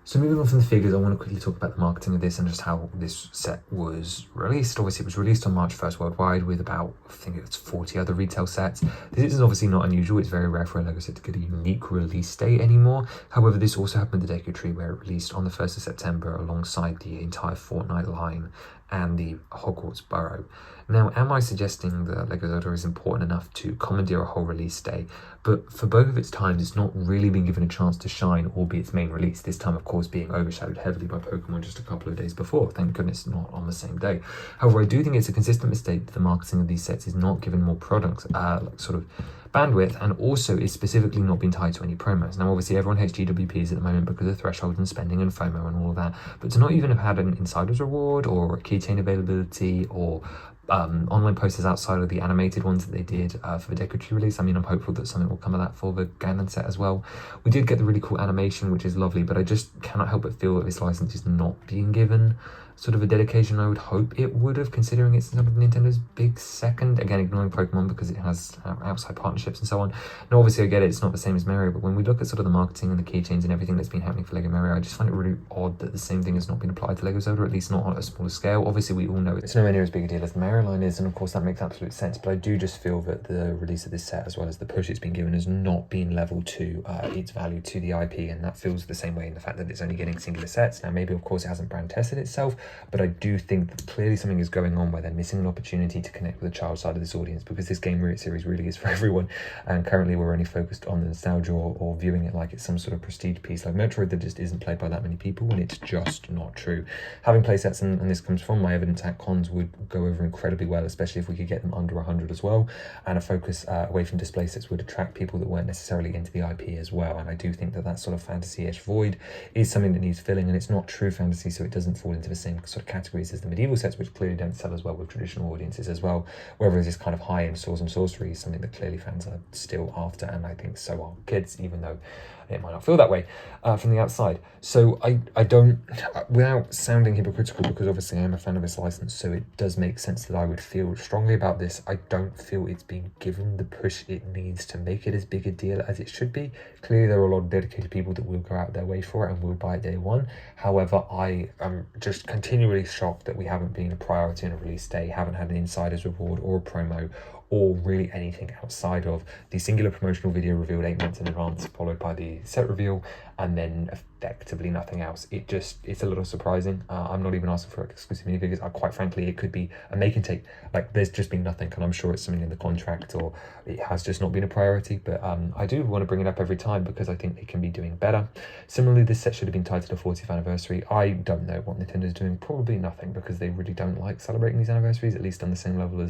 So moving on from the figures, I want to quickly talk about the marketing of this and just how this set was released. Obviously, it was released on March 1st worldwide with about, I think it's 40 other retail sets. This is obviously not unusual. It's very rare for a LEGO set to get a unique release date anymore. However, this also happened with the Deku Tree, where it released on the 1st of September alongside the entire Fortnite line and the Hogwarts Burrow. Now, am I suggesting that LEGO Zelda is important enough to commandeer a whole release day? But for both of its times, it's not really been given a chance to shine or be its main release. This time, of course, being overshadowed heavily by Pokemon just a couple of days before. Thank goodness not on the same day. However, I do think it's a consistent mistake that the marketing of these sets is not given more products, like sort of bandwidth, and also is specifically not been tied to any promos. Now, obviously, everyone hates GWPs at the moment because of threshold and spending and FOMO and all of that, but to not even have had an insider's reward or a keychain availability or online posters outside of the animated ones that they did for the Deku Tree release. I mean, I'm hopeful that something will come of that for the Ganon set as well. We did get the really cool animation, which is lovely, but I just cannot help but feel that this license is not being given sort of a dedication I would hope it would have, considering it's sort of Nintendo's big second. Again, ignoring Pokemon because it has outside partnerships and so on. And obviously I get it, it's not the same as Mario, but when we look at sort of the marketing and the keychains and everything that's been happening for LEGO Mario, I just find it really odd that the same thing has not been applied to LEGO Zelda, at least not on a smaller scale. Obviously we all know it's nowhere near as big a deal as the Mario line is, and of course that makes absolute sense, but I do just feel that the release of this set, as well as the push it's been given, has not been level to its value to the IP, and that feels the same way in the fact that it's only getting singular sets. Now maybe of course it hasn't brand tested itself, but I do think that clearly something is going on where they're missing an opportunity to connect with the child side of this audience, because this game series really is for everyone, and currently we're only focused on the nostalgia or viewing it like it's some sort of prestige piece like Metroid that just isn't played by that many people, and it's just not true. Having playsets, and this comes from my evidence at cons, would go over incredibly well, especially if we could get them under 100 as well, and a focus away from display sets would attract people that weren't necessarily into the IP as well. And I do think that that sort of fantasy-ish void is something that needs filling, and it's not true fantasy, so it doesn't fall into the same sort of categories as the medieval sets, which clearly don't sell as well with traditional audiences as well, whereas this kind of high-end swords and sorcery is something that clearly fans are still after, and I think so are kids, even though it might not feel that way from the outside. So I don't, without sounding hypocritical, because obviously I am a fan of this license, so it does make sense that I would feel strongly about this, I don't feel it's being given the push it needs to make it as big a deal as it should be. Clearly there are a lot of dedicated people that will go out their way for it and will buy it day one. However, I am just continually shocked that we haven't been a priority on a release day, haven't had an insider's reward or a promo, or really anything outside of the singular promotional video revealed 8 months in advance, followed by the set reveal, and then effectively nothing else. It's a little surprising. I'm not even asking for exclusive minifigures. Quite frankly, it could be a make and take. Like, there's just been nothing, and I'm sure it's something in the contract, or it has just not been a priority. But I do want to bring it up every time because I think they can be doing better. Similarly, this set should have been tied to the 40th anniversary. I don't know what Nintendo's doing. Probably nothing, because they really don't like celebrating these anniversaries, at least on the same level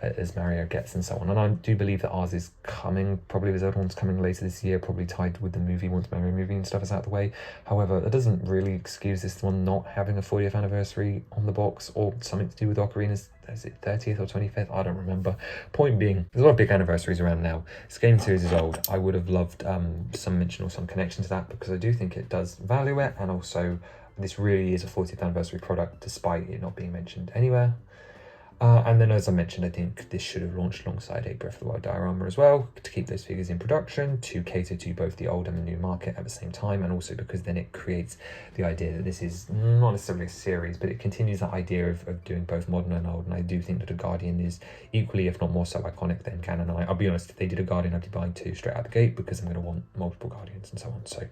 as Mario gets and so on. And I do believe that ours is coming. Probably the Zelda one's coming later this year, probably tied with the movie once Mario movie and stuff is out of the way. However, that doesn't really excuse this one not having a 40th anniversary on the box, or something to do with Ocarina's, is it 30th or 25th? I don't remember. Point being, there's a lot of big anniversaries around now. This game series is old. I would have loved some mention or some connection to that, because I do think it does value it, and also this really is a 40th anniversary product despite it not being mentioned anywhere. And then, as I mentioned, I think this should have launched alongside a Breath of the Wild diorama as well, to keep those figures in production, to cater to both the old and the new market at the same time, and also because then it creates the idea that this is not necessarily a series, but it continues that idea of doing both modern and old. And I do think that a Guardian is equally, if not more so, iconic than Ganon. I'll be honest, if they did a Guardian, I'd be buying 2 straight out the gate, because I'm going to want multiple Guardians and so on. So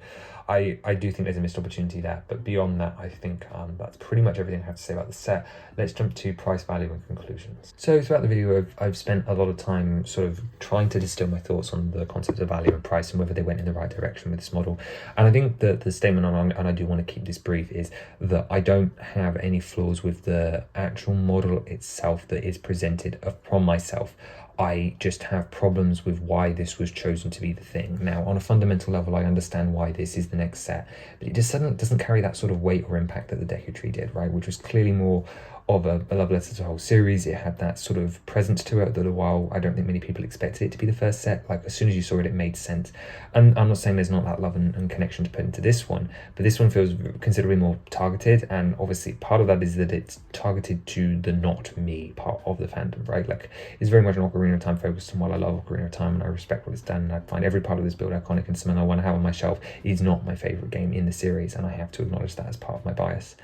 I do think there's a missed opportunity there. But beyond that, I think that's pretty much everything I have to say about the set. Let's jump to price, value, and conclusions. So throughout the video, I've spent a lot of time sort of trying to distill my thoughts on the concept of value and price, and whether they went in the right direction with this model. And I think that the statement, and I do want to keep this brief, is that I don't have any flaws with the actual model itself that is presented from myself. I just have problems with why this was chosen to be the thing. Now, on a fundamental level, I understand why this is the next set, but it just suddenly doesn't carry that sort of weight or impact that the Deku Tree did, right? Which was clearly more of a love letter to the whole series. It had that sort of presence to it that while I don't think many people expected it to be the first set, like as soon as you saw it, it made sense. And I'm not saying there's not that love and connection to put into this one, but this one feels considerably more targeted, and obviously part of that is that it's targeted to the not me part of the fandom, right? Like it's very much an Ocarina of Time focused, and while I love Ocarina of Time and I respect what it's done and I find every part of this build iconic and something I want to have on my shelf, it is not my favourite game in the series, and I have to acknowledge that as part of my bias.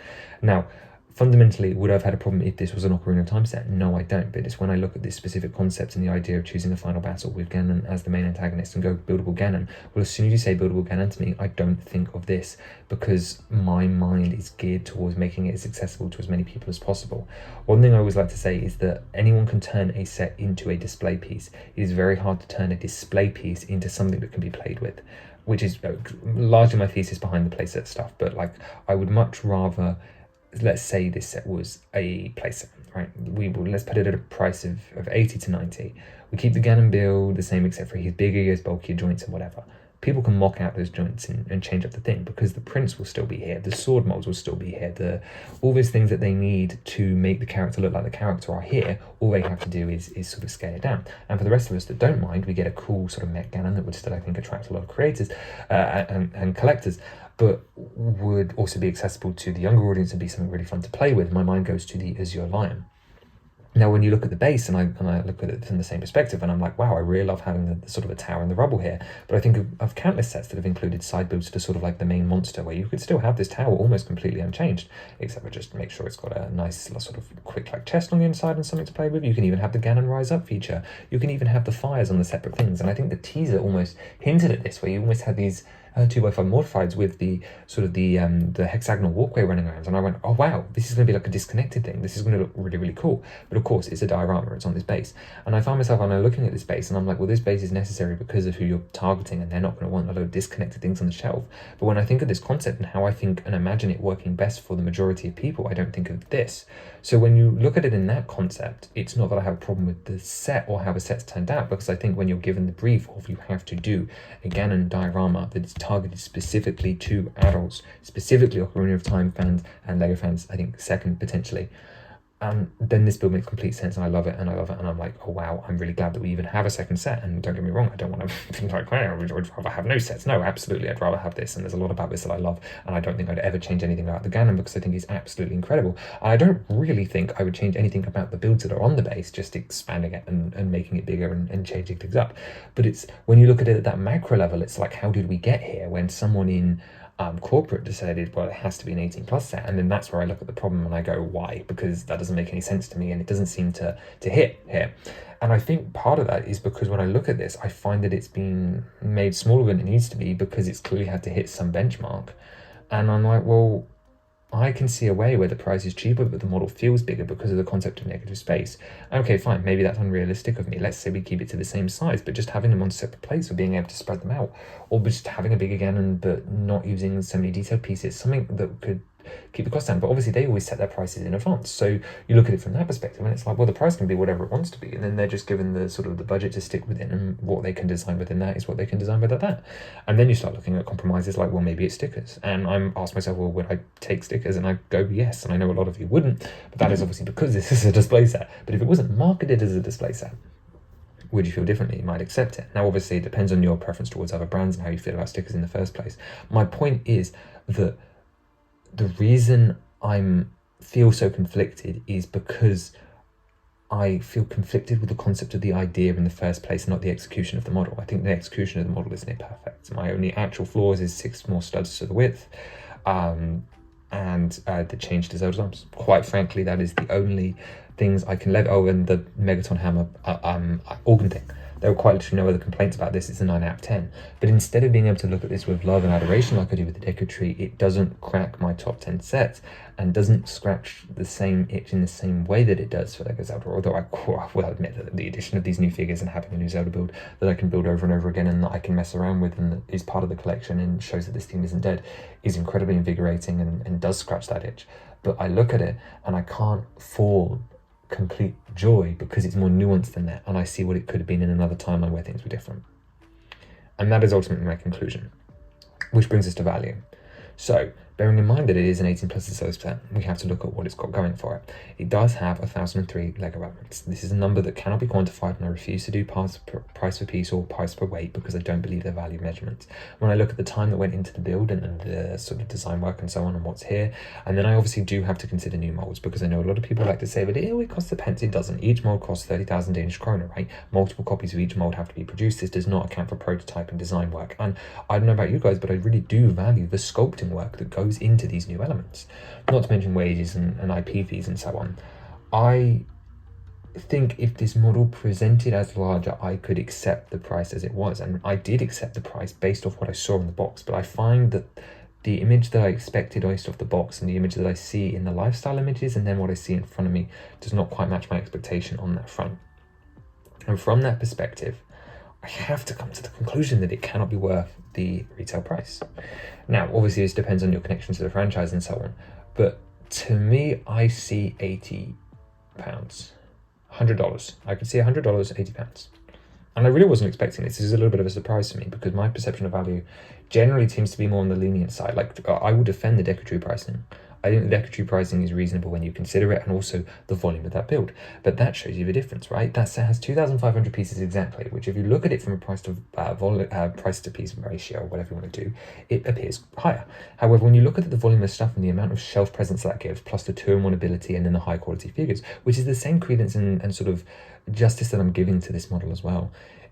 Now, fundamentally, would I have had a problem if this was an Ocarina of Time set? No, I don't. But it's when I look at this specific concept and the idea of choosing a final battle with Ganon as the main antagonist and go buildable Ganon. Well, as soon as you say buildable Ganon to me, I don't think of this, because my mind is geared towards making it as accessible to as many people as possible. One thing I always like to say is that anyone can turn a set into a display piece. It is very hard to turn a display piece into something that can be played with, which is largely my thesis behind the playset stuff. But like, I would much rather, let's say this set was a playset, right? Let's put it at a price of 80 to 90. We keep the Ganon build the same, except for he's bigger, he has bulkier joints and whatever. People can mock out those joints and change up the thing, because the prints will still be here, the sword molds will still be here, all those things that they need to make the character look like the character are here. All they have to do is sort of scale it down. And for the rest of us that don't mind, we get a cool sort of mech Ganon that would still, I think, attract a lot of creators and collectors, but would also be accessible to the younger audience and be something really fun to play with. My mind goes to the Azure Lion. Now, when you look at the base, and I look at it from the same perspective, and I'm like, wow, I really love having the sort of a tower in the rubble here. But I think of countless sets that have included side builds to sort of like the main monster, where you could still have this tower almost completely unchanged, except for just make sure it's got a nice sort of quick like chest on the inside and something to play with. You can even have the Ganon Rise Up feature. You can even have the fires on the separate things. And I think the teaser almost hinted at this, where you almost had these 2x5 mortifieds with the sort of the hexagonal walkway running around, and I went, oh wow, this is going to be like a disconnected thing, this is going to look really, really cool. But of course it's a diorama, it's on this base, and I found myself looking at this base and I'm like, well, this base is necessary because of who you're targeting, and they're not going to want a load of disconnected things on the shelf. But when I think of this concept and how I think and imagine it working best for the majority of people, I don't think of this. So when you look at it in that concept, it's not that I have a problem with the set or how the set's turned out, because I think when you're given the brief of you have to do a Ganon diorama that is targeted specifically to adults, specifically Ocarina of Time fans and LEGO fans, I think second potentially, then this build makes complete sense, and I love it, and I'm like, oh wow, I'm really glad that we even have a second set. And don't get me wrong, I don't want to be like, well, I'd rather have no sets. No, absolutely, I'd rather have this, and there's a lot about this that I love, and I don't think I'd ever change anything about the Ganon, because I think he's absolutely incredible. And I don't really think I would change anything about the builds that are on the base, just expanding it and making it bigger and changing things up. But it's, when you look at it at that macro level, it's like, how did we get here when someone in corporate decided, well, it has to be an 18 plus set? And then that's where I look at the problem and I go, why? Because that doesn't make any sense to me, and it doesn't seem to hit here. And I think part of that is because when I look at this, I find that it's been made smaller than it needs to be, because it's clearly had to hit some benchmark. And I'm like, well, I can see a way where the price is cheaper, but the model feels bigger because of the concept of negative space. Okay, fine, maybe that's unrealistic of me. Let's say we keep it to the same size, but just having them on separate plates or being able to spread them out, or just having a bigger Ganon but not using so many detailed pieces, something that could keep the cost down. But obviously they always set their prices in advance, so you look at it from that perspective and it's like, well, the price can be whatever it wants to be, and then they're just given the sort of the budget to stick within, and what they can design within that is what they can design within that. And then you start looking at compromises like, well, maybe it's stickers, and I'm asked myself, well, would I take stickers? And I go, yes. And I know a lot of you wouldn't, but that is obviously because this is a display set. But if it wasn't marketed as a display set, would you feel differently? You might accept it. Now obviously it depends on your preference towards other brands and how you feel about stickers in the first place. My point is that the reason I feel so conflicted is because I feel conflicted with the concept of the idea in the first place, not the execution of the model. I think the execution of the model is near perfect. My only actual flaws is 6 more studs to the width, and the change to Zelda's arms. Quite frankly, that is the only things I can let. Oh, and the Megaton hammer organ thing. There were quite literally no other complaints about this. It's a 9 out of 10. But instead of being able to look at this with love and adoration like I do with the Deku tree, it doesn't crack my top 10 sets and doesn't scratch the same itch in the same way that it does for LEGO Zelda. Although I will admit that the addition of these new figures and having a new Zelda build that I can build over and over again and that I can mess around with and that is part of the collection and shows that this team isn't dead is incredibly invigorating and does scratch that itch. But I look at it and I can't fall complete joy because it's more nuanced than that, and I see what it could have been in another timeline where things were different. And that is ultimately my conclusion, which brings us to value. So Bearing in mind that it is an 18 plus Zelda set, we have to look at what it's got going for it. It does have 1,003 Lego elements. This is a number that cannot be quantified, and I refuse to do price per piece or price per weight because I don't believe they're value measurements. When I look at the time that went into the build and the sort of design work and so on and what's here, and then I obviously do have to consider new molds, because I know a lot of people like to say that it costs a pence. It doesn't. Each mold costs 30,000 Danish kroner, right? Multiple copies of each mold have to be produced. This does not account for prototype and design work. And I don't know about you guys, but I really do value the sculpting work that goes into these new elements, not to mention wages and IP fees and so on. I think if this model presented as larger, I could accept the price as it was, and I did accept the price based off what I saw in the box. But I find that the image that I expected based off the box and the image that I see in the lifestyle images and then what I see in front of me does not quite match my expectation on that front. And from that perspective, I have to come to the conclusion that it cannot be worth the retail price. Now, obviously, this depends on your connection to the franchise and so on, but to me, I see £80, $100. I could see $100, £80. And I really wasn't expecting this. This is a little bit of a surprise to me because my perception of value generally seems to be more on the lenient side. Like, I will defend the Deku pricing. I think the Deku pricing is reasonable when you consider it, and also the volume of that build. But that shows you the difference, right? That set has 2,500 pieces exactly, which if you look at it from a price to piece ratio, or whatever you want to do, it appears higher. However, when you look at the volume of stuff and the amount of shelf presence that gives, plus the 2-in-1 ability and then the high quality figures, which is the same credence and sort of justice that I'm giving to this model as well,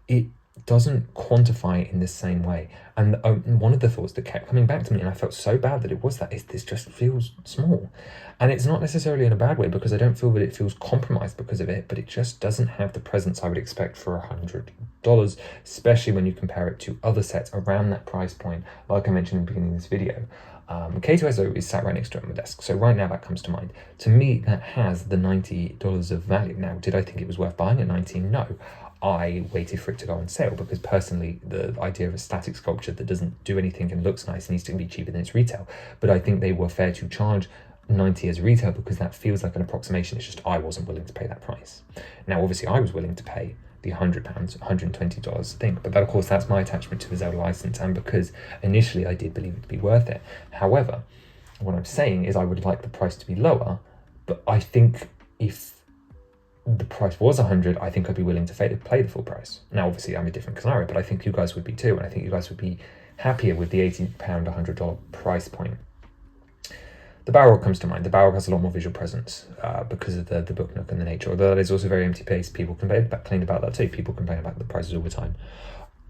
it doesn't quantify it in the same way. And one of the thoughts that kept coming back to me, and I felt so bad that it was that, is this just feels small. And it's not necessarily in a bad way, because I don't feel that it feels compromised because of it, but it just doesn't have the presence I would expect for $100, especially when you compare it to other sets around that price point, like I mentioned in the beginning of this video. K2SO is sat right next to it on my desk, so right now that comes to mind. To me, that has the $90 of value. Now, did I think it was worth buying at $19? No. I waited for it to go on sale because personally the idea of a static sculpture that doesn't do anything and looks nice needs to be cheaper than its retail. But I think they were fair to charge 90 as retail because that feels like an approximation. It's just I wasn't willing to pay that price. Now obviously I was willing to pay the £100, $120 thing, but that, of course, that's my attachment to the Zelda license, and because initially I did believe it to be worth it. However, what I'm saying is I would like the price to be lower, but I think if the price was 100, I think I'd be willing to play the full price. Now, obviously, I'm a different scenario, but I think you guys would be too, and I think you guys would be happier with the £80, $100 price point. The Balrog comes to mind. The Balrog has a lot more visual presence because of the book nook and the nature, although that is also very empty pace. People complain about that too. People complain about the prices all the time.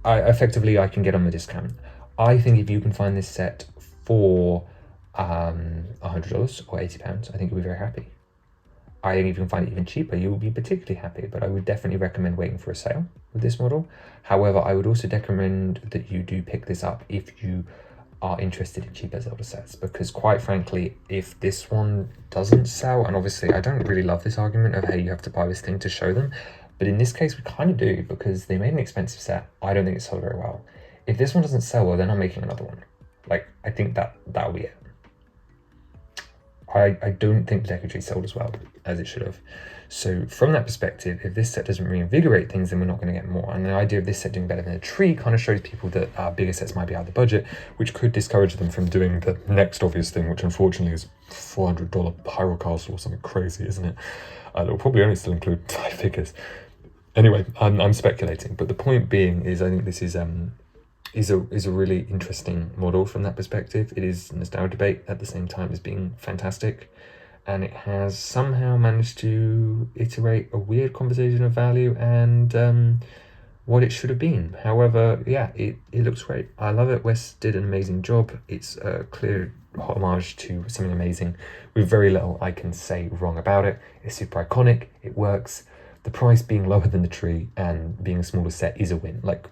I can get on the discount. I think if you can find this set for $100 or £80, I think you'll be very happy. I think if you can find it even cheaper, you will be particularly happy, but I would definitely recommend waiting for a sale with this model. However, I would also recommend that you do pick this up if you are interested in cheaper Zelda sets, because quite frankly, if this one doesn't sell, and obviously I don't really love this argument of, hey, you have to buy this thing to show them, but in this case we kind of do, because they made an expensive set. I don't think it sold very well. If this one doesn't sell well, they're not making another one. Like, I think that'll be it. I don't think Deku Tree sold as well as it should have. So from that perspective, if this set doesn't reinvigorate things, then we're not going to get more. And the idea of this set doing better than a tree kind of shows people that bigger sets might be out of the budget, which could discourage them from doing the next obvious thing, which unfortunately is $400 Hyrule Castle or something crazy, isn't it? It'll probably only still include 5 figures. Anyway, I'm speculating, but the point being is I think this is a really interesting model from that perspective. It is a nostalgia debate at the same time as being fantastic, and it has somehow managed to iterate a weird conversation of value and what it should have been. However, yeah, it looks great. I love it. Wes did an amazing job. It's a clear homage to something amazing with very little I can say wrong about it. It's super iconic. It works. The price being lower than the tree and being a smaller set is a win. Like,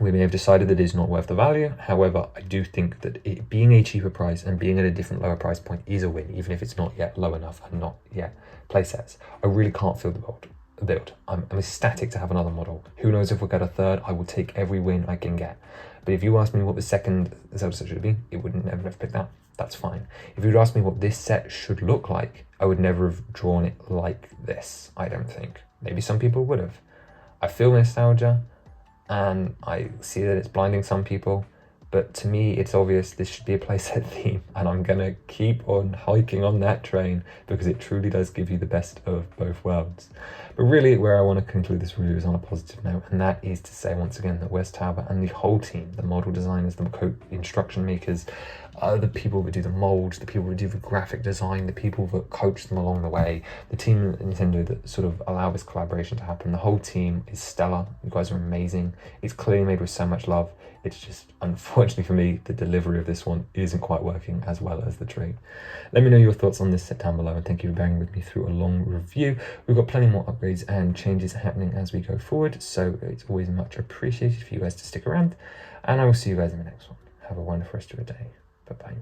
we may have decided that it is not worth the value. However, I do think that it being a cheaper price and being at a different lower price point is a win, even if it's not yet low enough and not yet playsets. I really can't feel the build. I'm ecstatic to have another model. Who knows if we'll get a third? I will take every win I can get. But if you ask me what the second Zelda set should be, it would never have picked that. That's fine. If you'd ask me what this set should look like, I would never have drawn it like this, I don't think. Maybe some people would have. I feel nostalgia, and I see that it's blinding some people, But to me, it's obvious this should be a playset theme, and I'm gonna keep on hiking on that train because it truly does give you the best of both worlds. But really, where I want to conclude this review is on a positive note, and that is to say once again that Wes Talbot and the whole team, the model designers, the instruction makers, the people that do the molds, the people that do the graphic design, the people that coach them along the way, the team at Nintendo that sort of allow this collaboration to happen. The whole team is stellar. You guys are amazing. It's clearly made with so much love. It's just, unfortunately for me, the delivery of this one isn't quite working as well as the trade. Let me know your thoughts on this set down below, and thank you for bearing with me through a long review. We've got plenty more upgrades and changes happening as we go forward, so it's always much appreciated for you guys to stick around, and I will see you guys in the next one. Have a wonderful rest of your day. Bye-bye.